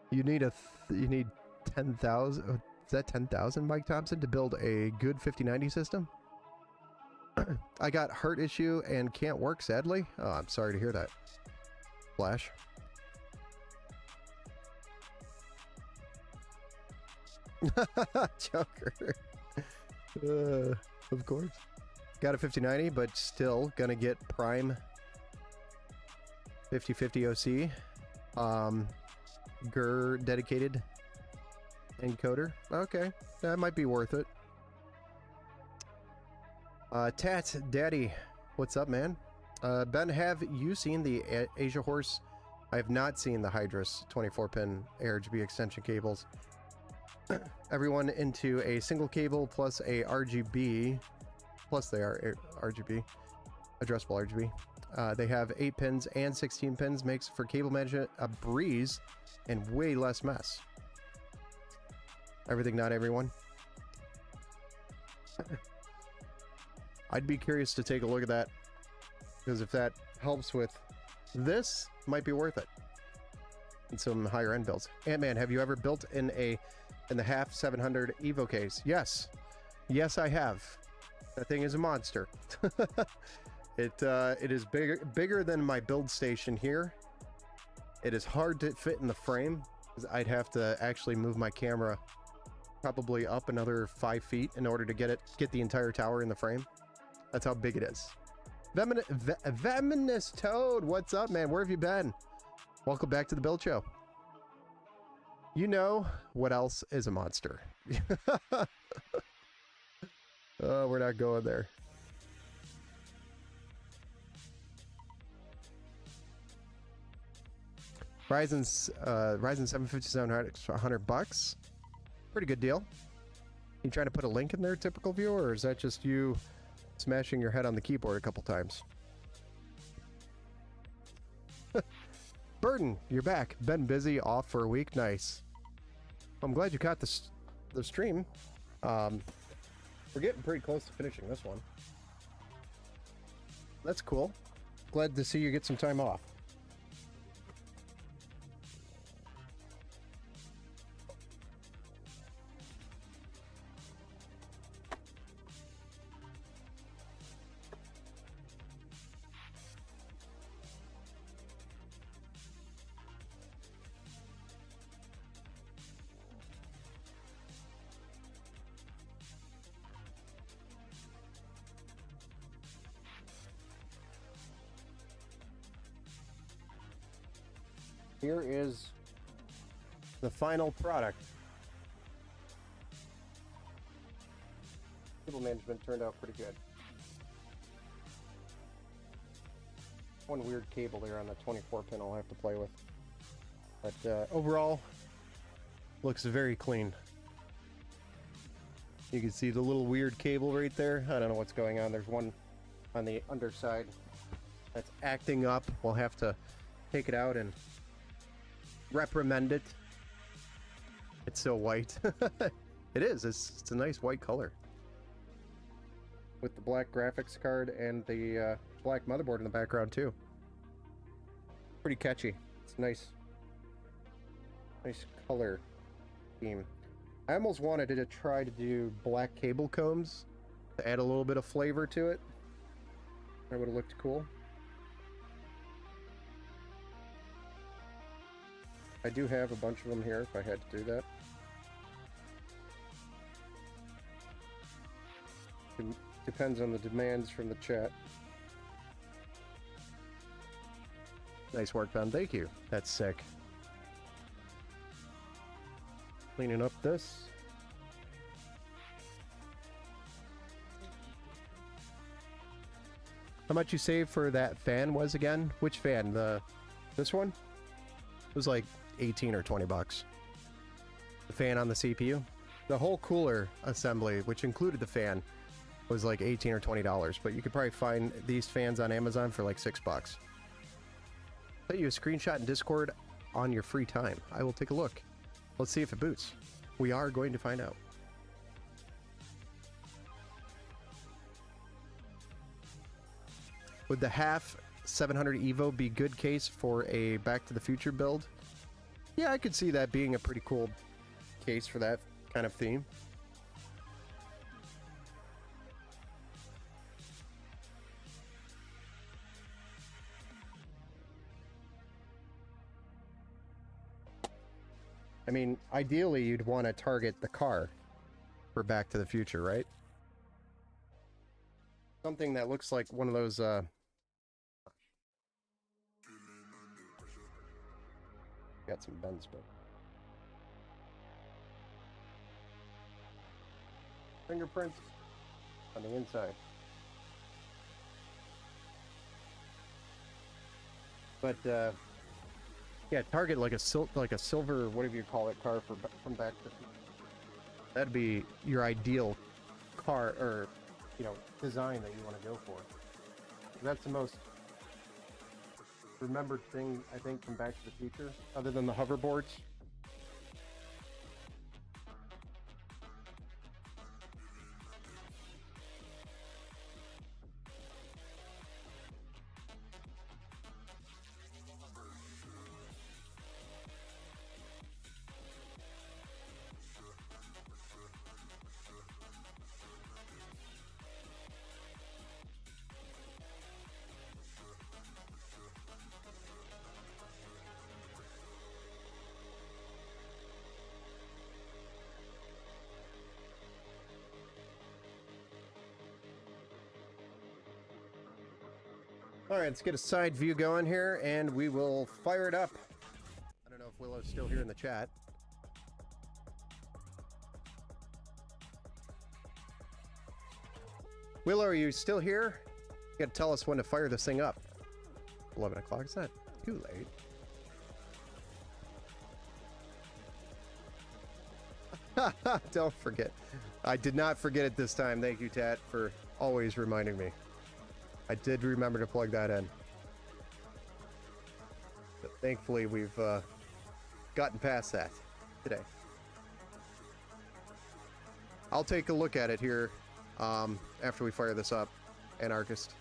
You need you need 10,000. Is that 10,000, Mike Thompson, to build a good 5090 system? I got heart issue and can't work, sadly. Oh, I'm sorry to hear that. Flash. Joker. Of course. Got a 5090, but still gonna get Prime 5050 OC. GER dedicated encoder. Okay, that might be worth it. Tat Daddy, what's up, man? Ben, have you seen the Asia Horse? I have not seen the Hydrus 24-pin ARGB extension cables. Everyone into a single cable plus a RGB, plus they are RGB, addressable RGB. They have 8 pins and 16 pins, makes for cable management a breeze and way less mess. Everything, not everyone. I'd be curious to take a look at that, because if that helps with this, might be worth it. And some higher end builds. Ant-Man, have you ever built in the half 700 Evo case? Yes. Yes, I have. That thing is a monster. It is bigger than my build station here. It is hard to fit in the frame. 'Cause I'd have to actually move my camera probably up another 5 feet in order to get the entire tower in the frame. That's how big it is. Venomous Toad, what's up, man? Where have you been? Welcome back to the Build Show. You know what else is a monster? Oh, we're not going there. Ryzen's Ryzen 7 5700, $100. Pretty good deal. You trying to put a link in there, typical viewer, or is that just you smashing your head on the keyboard a couple times? Burden, you're back. Been busy, off for a week. Nice. I'm glad you caught the stream. We're getting pretty close to finishing this one. That's cool. Glad to see you get some time off. Here is the final product. Cable management turned out pretty good. One weird cable there on the 24 pin I'll have to play with. But overall, looks very clean. You can see the little weird cable right there. I don't know what's going on. There's one on the underside that's acting up. We'll have to take it out and reprimand it. It's still white. It is. It's a nice white color with the black graphics card and the black motherboard in the background too. Pretty catchy. It's nice color scheme. I almost wanted to try to do black cable combs to add a little bit of flavor to it. That would have looked cool. I do have a bunch of them here if I had to do that. Depends on the demands from the chat. Nice work, Ben. Thank you. That's sick. Cleaning up this. How much you saved for that fan was again? Which fan? This one? It was like 18 or 20 bucks. The fan on the CPU. The whole cooler assembly, which included the fan, was like 18 or $20, but you could probably find these fans on Amazon for like $6. Put you a screenshot in Discord on your free time. I will take a look. Let's see if it boots. We are going to find out. Would the half 700 Evo be good case for a Back to the Future build? Yeah, I could see that being a pretty cool case for that kind of theme. I mean, ideally you'd want to target the car for Back to the Future, right? Something that looks like one of those, got some bends, but fingerprints on the inside. But yeah, target like a silver, whatever you call it, car from Back to the Future. That'd be your ideal car, or design that you want to go for. That's the most remembered thing, I think, from Back to the Future, other than the hoverboards. Alright, let's get a side view going here, and we will fire it up. I don't know if Willow's still here in the chat. Willow, are you still here? You gotta tell us when to fire this thing up. 11 o'clock, it's not too late. Don't forget. I did not forget it this time. Thank you, Tat, for always reminding me. I did remember to plug that in. But thankfully, we've gotten past that today. I'll take a look at it here after we fire this up, Anarchist.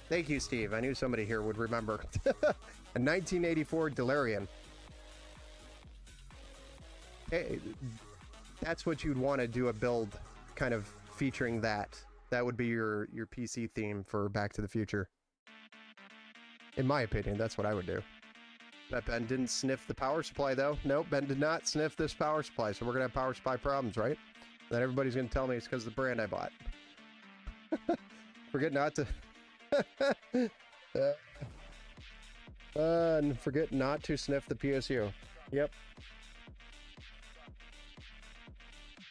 Thank you, Steve. I knew somebody here would remember. A 1984 Delarian. Hey, that's what you'd want to do a build kind of featuring that. That would be your PC theme for Back to the Future. In my opinion, that's what I would do. Bet Ben didn't sniff the power supply, though. Nope, Ben did not sniff this power supply, so we're going to have power supply problems, right? Then everybody's going to tell me it's because of the brand I bought. Forget not to... and forget not to sniff the PSU. Yep.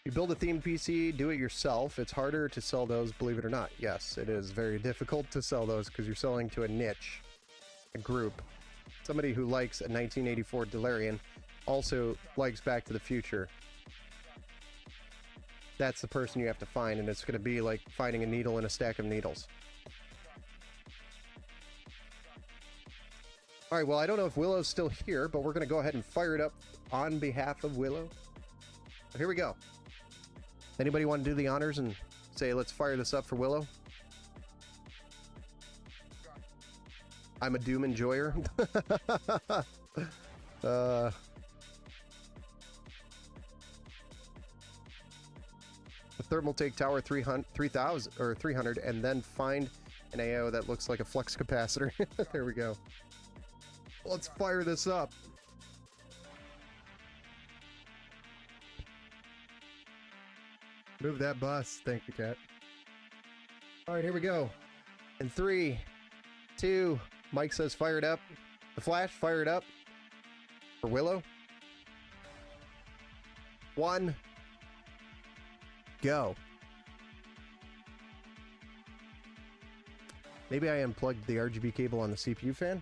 You build a themed PC, do it yourself. It's harder to sell those, believe it or not. Yes, it is very difficult to sell those because you're selling to a niche, a group. Somebody who likes a 1984 Delarian also likes Back to the Future. That's the person you have to find, and it's going to be like finding a needle in a stack of needles. All right, well, I don't know if Willow's still here, but we're going to go ahead and fire it up on behalf of Willow. So here we go. Anybody want to do the honors and say, let's fire this up for Willow? I'm a Doom enjoyer. The thermal take tower 300 or 300, and then find an AO that looks like a flux capacitor. There we go. Let's fire this up. Move that bus. Thank you, Cat. All right, here we go. In 3, 2, Mike says fire it up. The flash, fire it up. For Willow. 1, go. Maybe I unplugged the RGB cable on the CPU fan.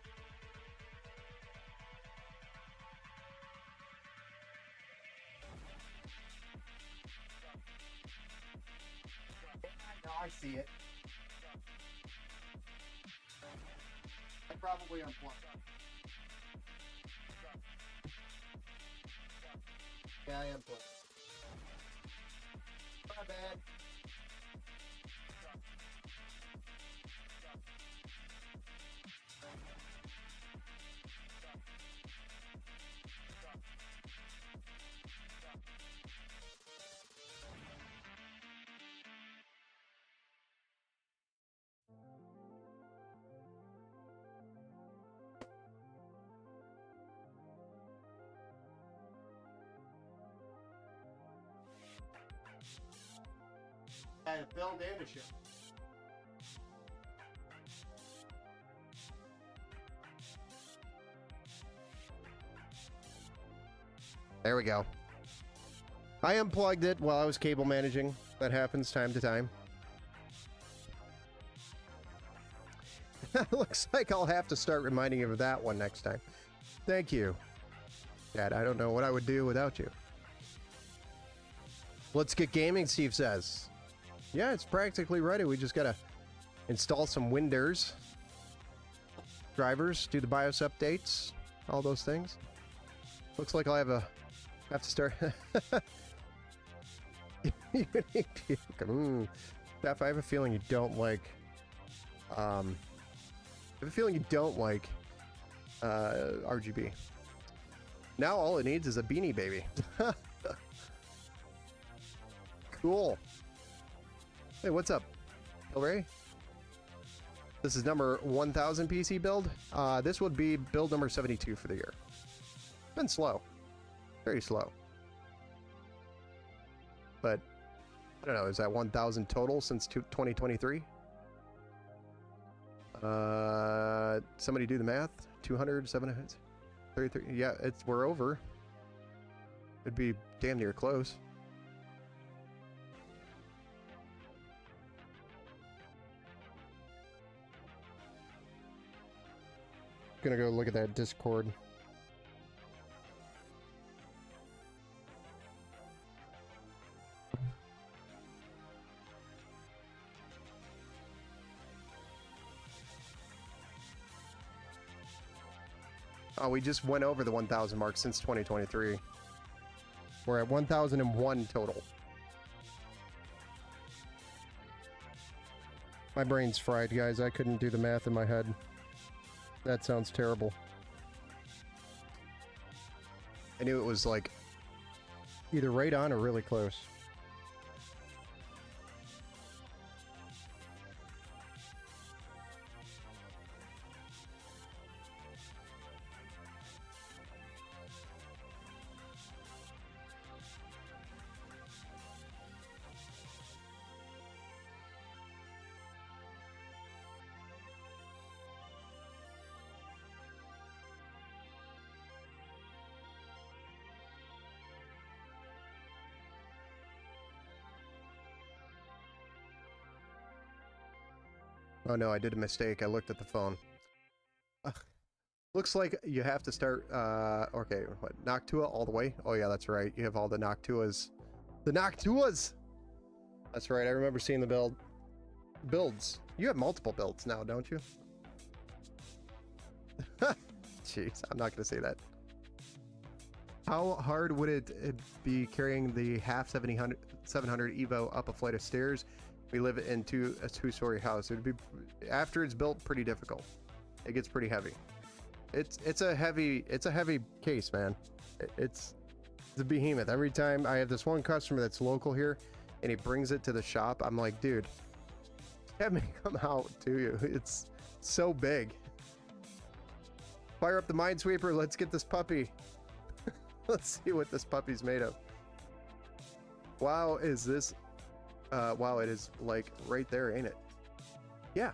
I see it. I probably unplugged. Yeah, I unplugged. My bad. I have build and a ship. There we go. I unplugged it while I was cable managing. That happens time to time. Looks like I'll have to start reminding you of that one next time. Thank you. Dad, I don't know what I would do without you. Let's get gaming, Steve says. Yeah, it's practically ready. We just gotta install some Winders drivers, do the BIOS updates, all those things. Looks like I'll have a Have to start. Steph, I have a feeling you don't like. I have a feeling you don't like RGB. Now all it needs is a Beanie Baby. Cool. Hey, what's up, Hillary? This is number 1000 PC build. This would be build number 72 for the year. Been slow. Very slow. But, I don't know, is that 1000 total since 2023? Somebody do the math. 200, 700, 33. Yeah, we're over. It'd be damn near close. Gonna go look at that Discord. Oh, we just went over the 1000 mark since 2023. We're at 1001 total. My brain's fried, guys. I couldn't do the math in my head. That sounds terrible. I knew it was like either right on or really close. Oh no, I did a mistake. I looked at the phone. Looks like you have to start, okay, what, Noctua all the way? Oh yeah, that's right. You have all the Noctuas. The Noctuas! That's right, I remember seeing the builds. You have multiple builds now, don't you? Jeez, I'm not gonna say that. How hard would it be carrying the half 700 Evo up a flight of stairs? We live in a two-story house. It would be, after it's built, pretty difficult. It gets pretty heavy. It's a heavy case, man. It's a behemoth. Every time I have this one customer that's local here, and he brings it to the shop, I'm like, dude, have me come out to you. It's so big. Fire up the Minesweeper. Let's get this puppy. Let's see what this puppy's made of. Wow, is this? Wow, it is like right there, ain't it? Yeah.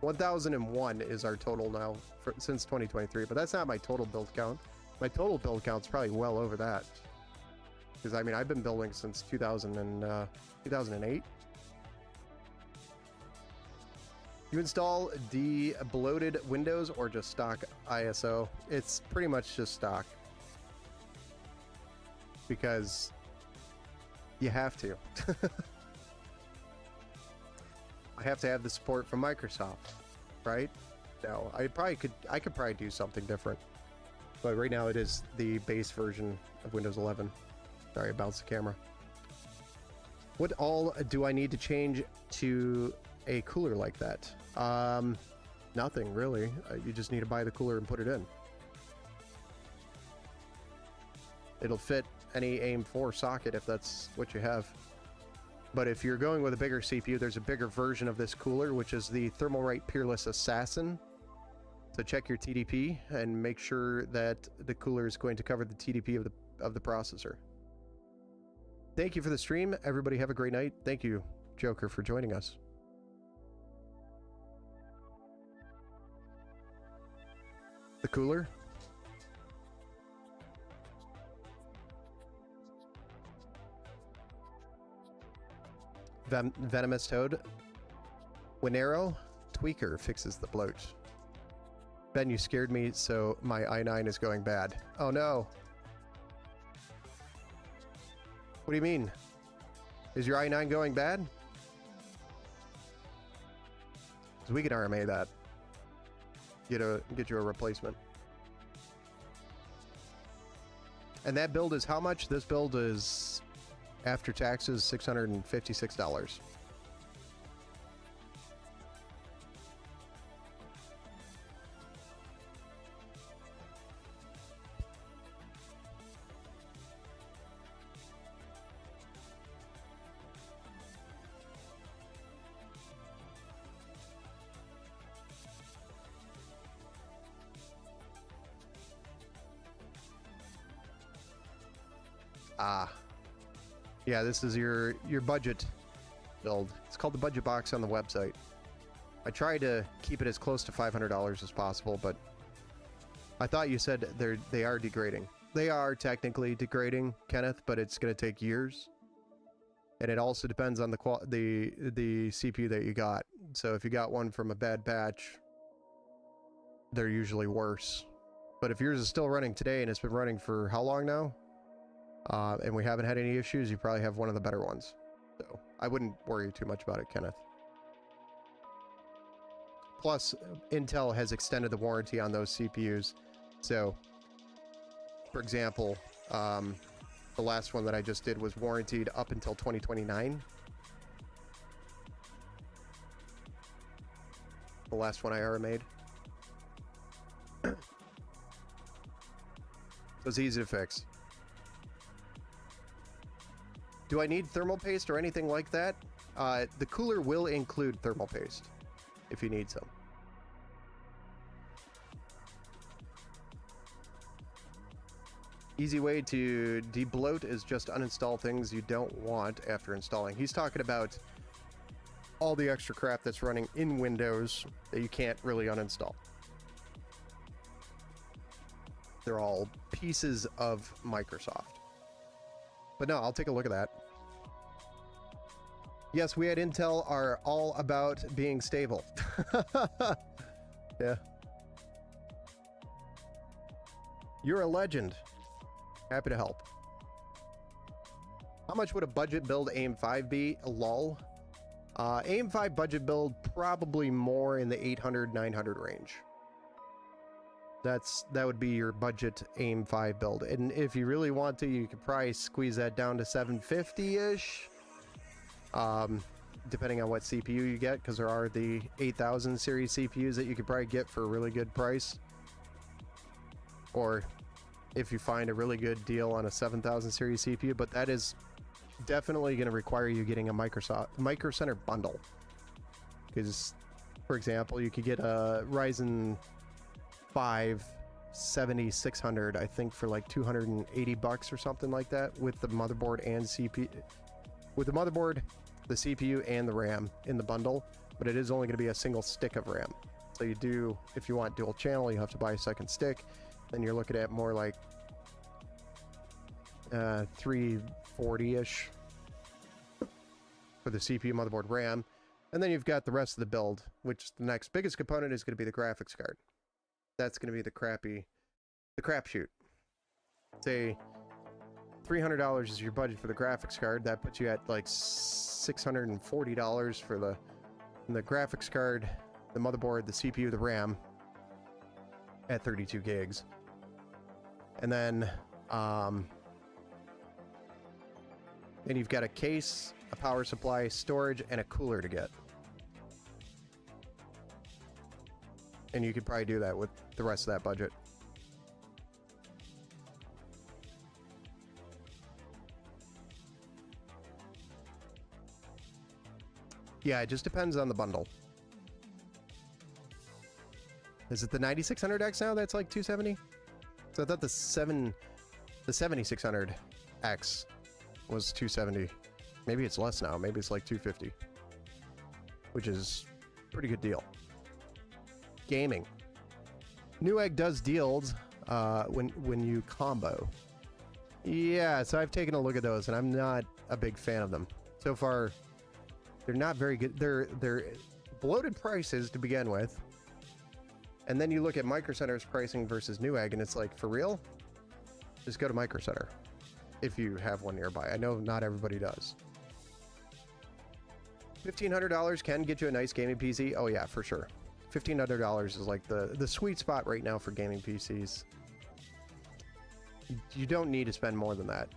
1001 is our total now since 2023, but that's not my total build count. My total build count's probably well over that. Because, I mean, I've been building since 2008. You install the bloated Windows or just stock ISO? It's pretty much just stock. Because you have to. I have to have the support from Microsoft, right? No, I could probably do something different. But right now it is the base version of Windows 11. Sorry, I bounced the camera. What all do I need to change to a cooler like that? Nothing really. You just need to buy the cooler and put it in. It'll fit any AIM-4 socket if that's what you have. But if you're going with a bigger CPU, there's a bigger version of this cooler, which is the Thermalright Peerless Assassin. So check your TDP and make sure that the cooler is going to cover the TDP of the processor. Thank you for the stream. Everybody have a great night. Thank you, Joker, for joining us. The cooler? Venomous Toad. Winero Tweaker fixes the bloat. Ben, you scared me, so my i9 is going bad. Oh no. What do you mean? Is your i9 going bad? Because we can RMA that. Get you a replacement. And that build is how much? This build is, after taxes, $656. Ah, yeah, this is your budget build. It's called the budget box on the website. I try to keep it as close to $500 as possible, but I thought you said they are degrading. They are technically degrading, Kenneth, but it's going to take years, and it also depends on the CPU that you got. So if you got one from a bad batch, they're usually worse. But if yours is still running today and it's been running for how long now? And we haven't had any issues, you probably have one of the better ones. So I wouldn't worry too much about it, Kenneth. Plus, Intel has extended the warranty on those CPUs. So, for example, the last one that I just did was warranted up until 2029. The last one I ever made. So it's easy to fix. Do I need thermal paste or anything like that? The cooler will include thermal paste if you need some. Easy way to debloat is just uninstall things you don't want after installing. He's talking about all the extra crap that's running in Windows that you can't really uninstall. They're all pieces of Microsoft. But no, I'll take a look at that. Yes, we at Intel are all about being stable. Yeah. You're a legend. Happy to help. How much would a budget build AIM-5 be? Lol. AIM-5 budget build probably more in the 800-900 range. That would be your budget AIM-5 build. And if you really want to, you could probably squeeze that down to 750-ish. Depending on what CPU you get, because there are the 8000 series CPUs that you could probably get for a really good price. Or if you find a really good deal on a 7000 series CPU, but that is definitely going to require you getting a Micro Center bundle. Because, for example, you could get a Ryzen 5 7600, I think, for like $280 or something like that, with the motherboard and CPU. With the motherboard, the CPU, and the RAM in the bundle, but it is only going to be a single stick of RAM. So you do, if you want dual channel, you have to buy a second stick. Then you're looking at more like 340-ish for the CPU, motherboard, RAM. And then you've got the rest of the build, which the next biggest component is going to be the graphics card. That's going to be the crapshoot. Say $300 is your budget for the graphics card. That puts you at like $640 for the graphics card, the motherboard, the CPU, the RAM at 32 gigs. And then you've got a case, a power supply, storage, and a cooler to get. And you could probably do that with the rest of that budget. Yeah, it just depends on the bundle. Is it the 9600X now that's like 270? So I thought the 7600X was 270. Maybe it's less now. Maybe it's like 250. Which is a pretty good deal. Gaming. Newegg does deals when you combo. Yeah, so I've taken a look at those, and I'm not a big fan of them. So far, they're not very good. They're bloated prices to begin with. And then you look at Micro Center's pricing versus Newegg, and it's like, for real? Just go to Micro Center if you have one nearby. I know not everybody does. $1,500 can get you a nice gaming PC. Oh yeah, for sure. $1,500 is like the sweet spot right now for gaming PCs. You don't need to spend more than that.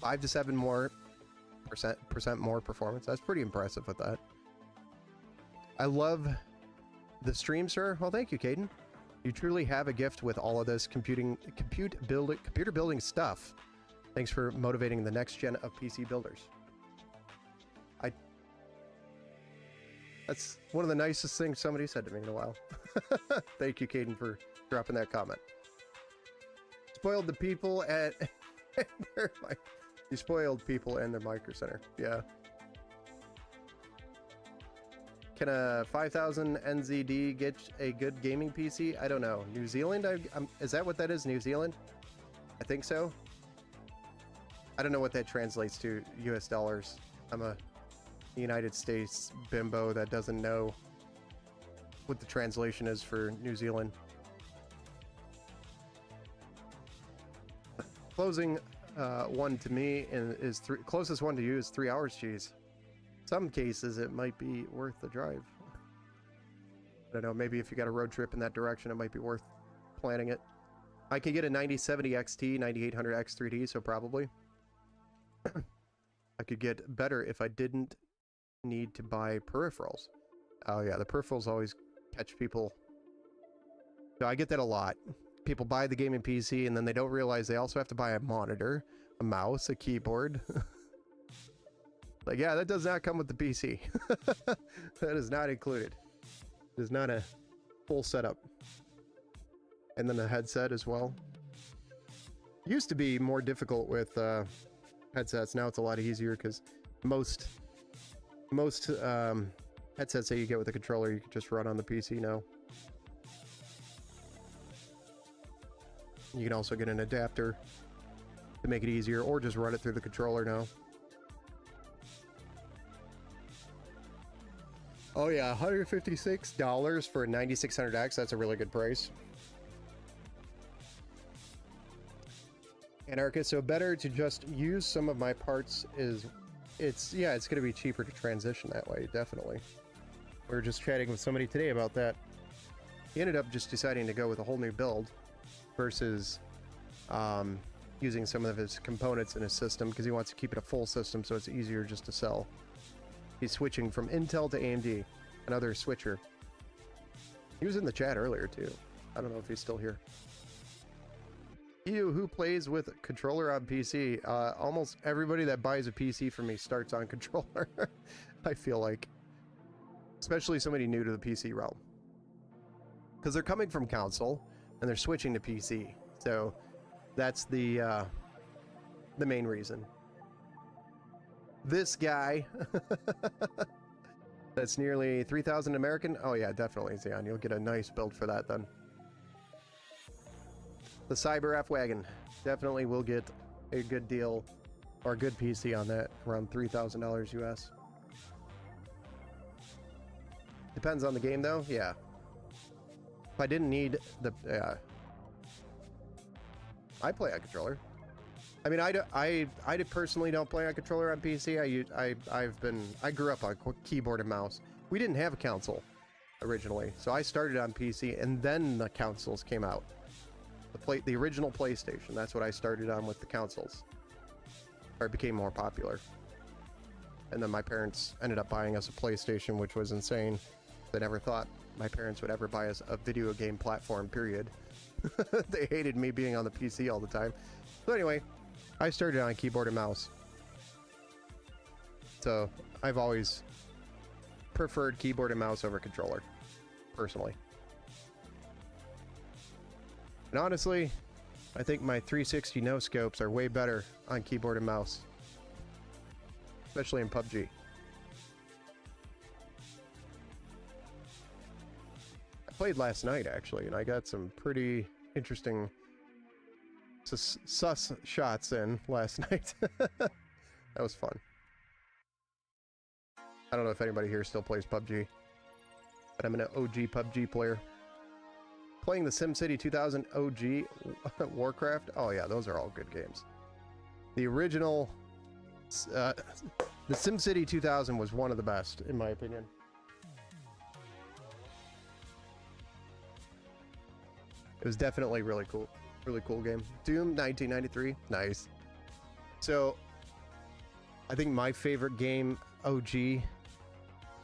Five to 7 more percent more performance. That's pretty impressive with that. I love the stream, sir. Well, thank you, Caden. You truly have a gift with all of this computer building stuff. Thanks for motivating the next gen of PC builders. That's one of the nicest things somebody said to me in a while. Thank you, Caden, for dropping that comment. Spoiled the people at you spoiled people and their Micro Center. Yeah. Can a 5000 NZD get a good gaming PC? I don't know. New Zealand? Is that what that is? New Zealand? I think so. I don't know what that translates to US dollars. I'm a United States bimbo that doesn't know what the translation is for New Zealand. Closing one to me is closest one to you is 3 hours. Geez, some cases it might be worth the drive. I don't know, maybe if you got a road trip in that direction, it might be worth planning it. I could get a 9070 XT, 9800 X3D, so probably. I could get better if I didn't need to buy peripherals. Oh yeah, the peripherals always catch people. So I get that a lot. People buy the gaming PC and then they don't realize they also have to buy a monitor, a mouse, a keyboard. Like, yeah, that does not come with the PC. That is not included. It is not a full setup. And then a headset as well. Used to be more difficult with headsets. Now it's a lot easier because most headsets that you get with a controller you can just run on the PC now. You can also get an adapter to make it easier, or just run it through the controller now. Oh yeah, $156 for a 9600X. That's a really good price. Anarchist, so better to just use some of my parts it's going to be cheaper to transition that way, definitely. We were just chatting with somebody today about that. He ended up just deciding to go with a whole new build versus using some of his components in his system because he wants to keep it a full system so it's easier just to sell. He's switching from Intel to AMD, another switcher. He was in the chat earlier too. I don't know if he's still here. You who plays with controller on PC, almost everybody that buys a PC from me starts on controller. I feel like, especially somebody new to the PC realm, because they're coming from console and they're switching to PC. So that's the main reason. This guy, that's nearly 3,000 American. Oh yeah, definitely, Xeon. You'll get a nice build for that then. The Cyber F-Wagon definitely will get a good deal or a good PC on that, around $3,000 US. Depends on the game though, yeah. If I didn't need the, I play on controller. I mean, I personally don't play on controller on PC. I grew up on keyboard and mouse. We didn't have a console originally, so I started on PC, and then the consoles came out. The original PlayStation, that's what I started on with the consoles. Or it became more popular. And then my parents ended up buying us a PlayStation, which was insane. They never thought my parents would ever buy us a video game platform, period. They hated me being on the PC all the time. So anyway, I started on keyboard and mouse. So I've always preferred keyboard and mouse over controller, personally. And honestly, I think my 360 no scopes are way better on keyboard and mouse, especially in PUBG. I played last night actually, and I got some pretty interesting sus shots in last night. That was fun. I don't know if anybody here still plays PUBG, but I'm an OG PUBG player. Playing the SimCity 2000 OG Warcraft. Oh yeah, those are all good games. The original, the SimCity 2000 was one of the best, in my opinion. It was definitely really cool game. Doom 1993, nice. So I think my favorite game OG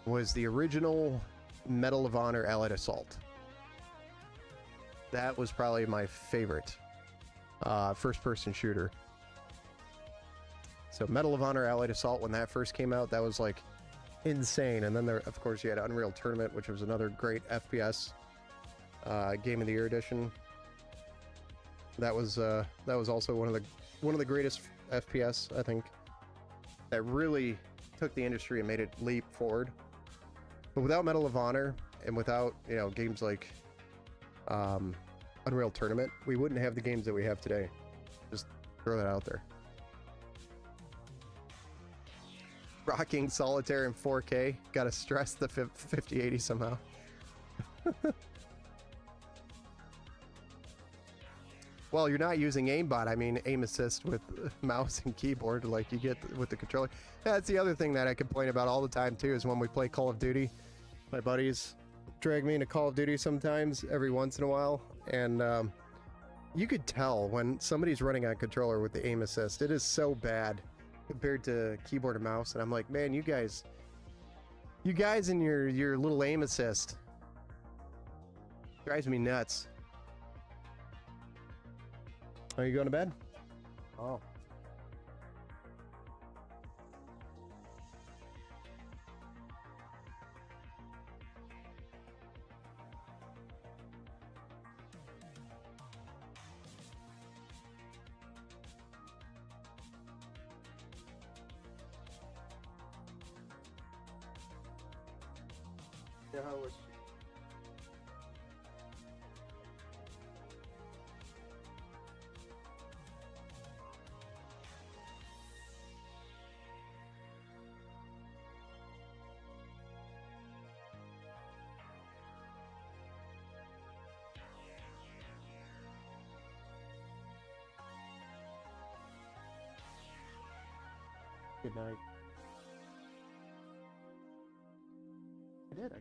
was the original Medal of Honor Allied Assault. That was probably my favorite first-person shooter. So Medal of Honor Allied Assault, when that first came out, that was like insane. And then there, of course, you had Unreal Tournament, which was another great FPS Game of the Year edition. That was also one of the greatest FPS, I think, that really took the industry and made it leap forward. But without Medal of Honor and without, you know, games like Unreal Tournament, we wouldn't have the games that we have today. Just throw that out there. Rocking Solitaire in 4K. Gotta stress the 5080 somehow. Well, you're not using aimbot. I mean, aim assist with mouse and keyboard like you get with the controller. That's the other thing that I complain about all the time too, is when we play Call of Duty. My buddies drag me into Call of Duty sometimes, every once in a while, and you could tell when somebody's running on controller with the aim assist. It is so bad compared to keyboard and mouse, and I'm like, man, you guys and your little aim assist drives me nuts. Are you going to bed? Oh. Yeah, how was... Good night. I did.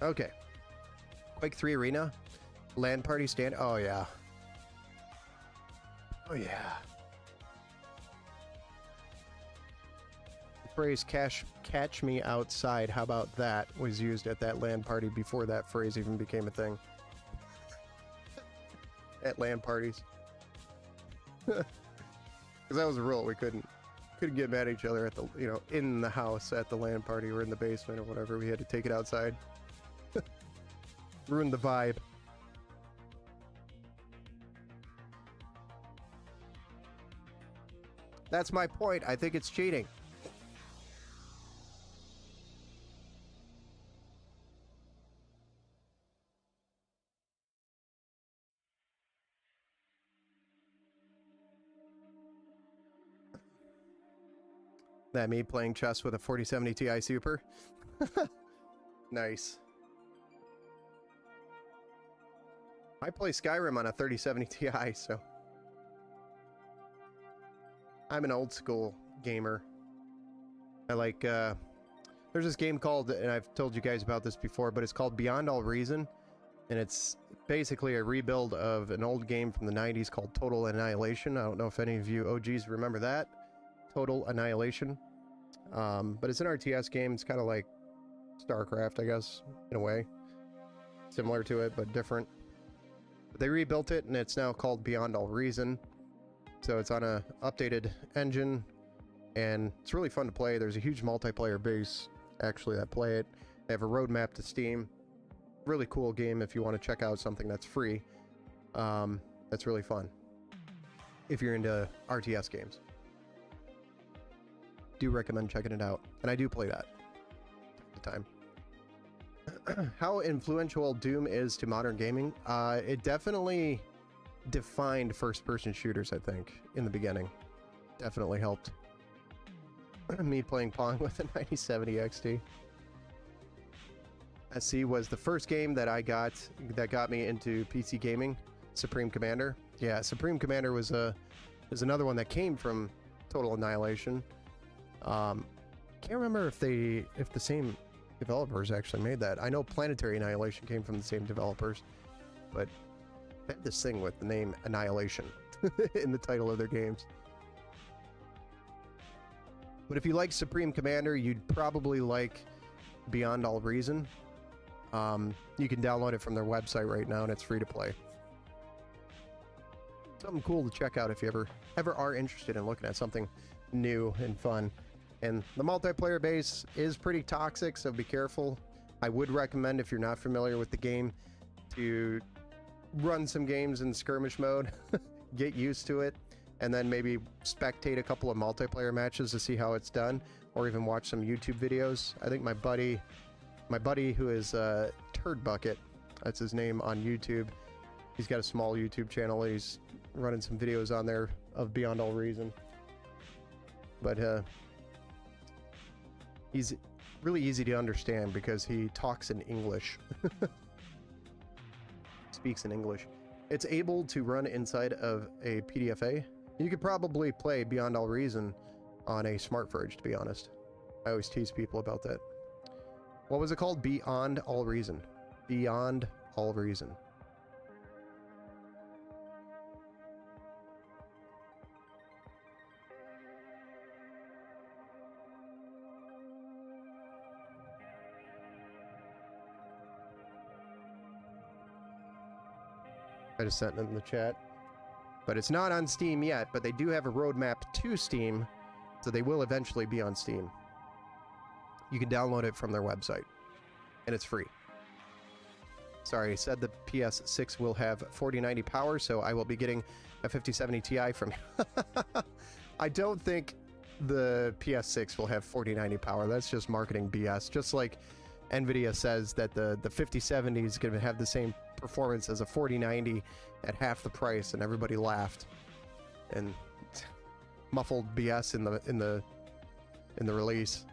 Okay. Quake 3 Arena. LAN party stand. Oh, yeah. Oh, yeah. The phrase catch me outside, how about that, was used at that LAN party before that phrase even became a thing. At LAN parties. Because that was a rule. We couldn't get mad at each other at the, you know, in the house at the LAN party or in the basement or whatever. We had to take it outside. Ruined the vibe. That's my point. I think it's cheating. That me playing chess with a 4070 Ti Super? Nice. I play Skyrim on a 3070 Ti, so... I'm an old school gamer. I like, there's this game called, and I've told you guys about this before, but it's called Beyond All Reason. And it's basically a rebuild of an old game from the 90s called Total Annihilation. I don't know if any of you OGs remember that. Total Annihilation. But it's an RTS game. It's kind of like StarCraft, I guess, in a way. Similar to it, but different. But they rebuilt it, and it's now called Beyond All Reason. So it's on a updated engine, and it's really fun to play. There's a huge multiplayer base, actually, that play it. They have a roadmap to Steam. Really cool game if you want to check out something that's free. That's really fun. If you're into RTS games. Do recommend checking it out. And I do play that at the time. How influential Doom is to modern gaming? It definitely defined first-person shooters, I think, in the beginning. Definitely helped. Me playing Pong with a 9070 XT. SC was the first game that I got that got me into PC gaming. Supreme Commander. Yeah, Supreme Commander was another one that came from Total Annihilation. Can't remember if the same developers actually made that. I know Planetary Annihilation came from the same developers, but they had this thing with the name Annihilation in the title of their games. But if you like Supreme Commander, you'd probably like Beyond All Reason. You can download it from their website right now, and it's free to play. Something cool to check out if you ever are interested in looking at something new and fun. And the multiplayer base is pretty toxic, so be careful. I would recommend, if you're not familiar with the game, to run some games in skirmish mode, get used to it, and then maybe spectate a couple of multiplayer matches to see how it's done, or even watch some YouTube videos. I think my buddy who is Turd Bucket, that's his name on YouTube, he's got a small YouTube channel. He's running some videos on there of Beyond All Reason. But he's really easy to understand because he talks in English. Speaks in English. It's able to run inside of a PDFA. You could probably play Beyond All Reason on a smart fridge, to be honest. I always tease people about that. What was it called? Beyond All Reason. Beyond All Reason. I just sent it in the chat. But it's not on Steam yet, but they do have a roadmap to Steam, so they will eventually be on Steam. You can download it from their website, and it's free. Sorry, I said the PS6 will have 4090 power, so I will be getting a 5070 Ti from... I don't think the PS6 will have 4090 power. That's just marketing BS. Just like NVIDIA says that the 5070 is going to have the same performance as a 4090 at half the price, and everybody laughed. And muffled BS in the release.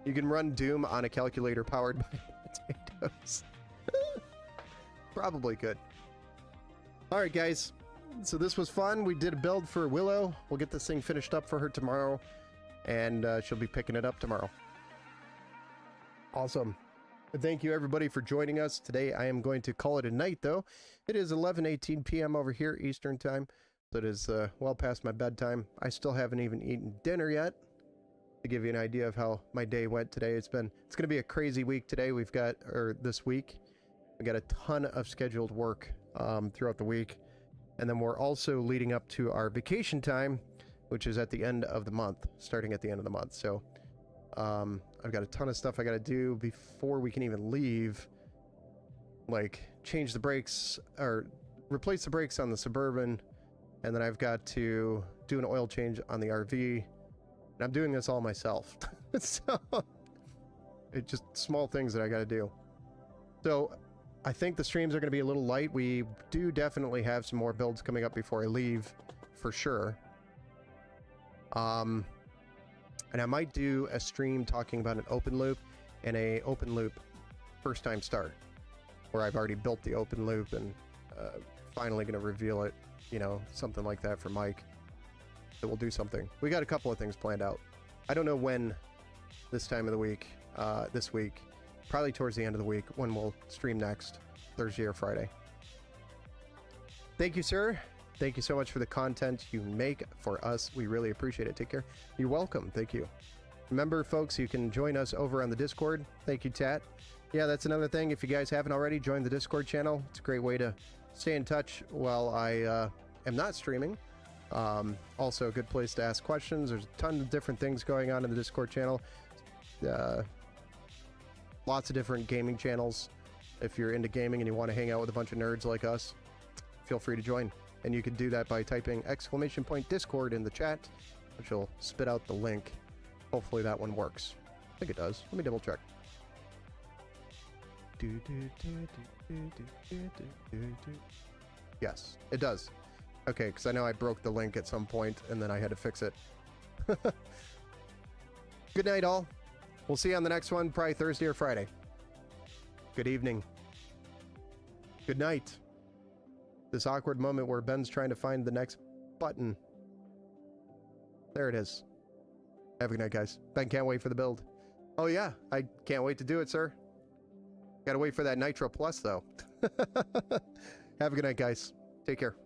You can run Doom on a calculator powered by potatoes. Probably could. Alright guys, so this was fun. We did a build for Willow. We'll get this thing finished up for her tomorrow, and she'll be picking it up tomorrow. Awesome. Thank you everybody for joining us. Today I am going to call it a night though. It is 11:18 p.m. over here Eastern time, so it is well past my bedtime. I still haven't even eaten dinner yet. To give you an idea of how my day went today, it's going to be a crazy week today. This week, we got a ton of scheduled work throughout the week, and then we're also leading up to our vacation time, which is at the end of the month, starting at the end of the month. So I've got a ton of stuff I got to do before we can even leave, like change the brakes or replace the brakes on the Suburban, and then I've got to do an oil change on the RV. And I'm doing this all myself. So it's just small things that I got to do. So I think the streams are going to be a little light. We do definitely have some more builds coming up before I leave, for sure. And I might do a stream talking about an open loop and a open loop first time start, where I've already built the open loop and finally going to reveal it, you know, something like that for Mike. So we'll do something. We got a couple of things planned out. I don't know when this time of the week, this week, probably towards the end of the week, when we'll stream next, Thursday or Friday. Thank you, sir. Thank you so much for the content you make for us. We really appreciate it. Take care. You're welcome. Thank you. Remember, folks, you can join us over on the Discord. Thank you, Tat. Yeah, that's another thing. If you guys haven't already, join the Discord channel. It's a great way to stay in touch while I am not streaming. Also a good place to ask questions. There's a ton of different things going on in the Discord channel. Lots of different gaming channels. If you're into gaming and you want to hang out with a bunch of nerds like us, feel free to join. And you can do that by typing !Discord in the chat, which will spit out the link. Hopefully that one works. I think it does. Let me double check. Yes, it does. Okay, because I know I broke the link at some point, and then I had to fix it. Good night, all. We'll see you on the next one, probably Thursday or Friday. Good evening. Good night. This awkward moment where Ben's trying to find the next button. There it is. Have a good night, guys. Ben can't wait for the build. Oh, yeah. I can't wait to do it, sir. Gotta wait for that Nitro Plus, though. Have a good night, guys. Take care.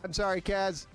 I'm sorry, Kaz.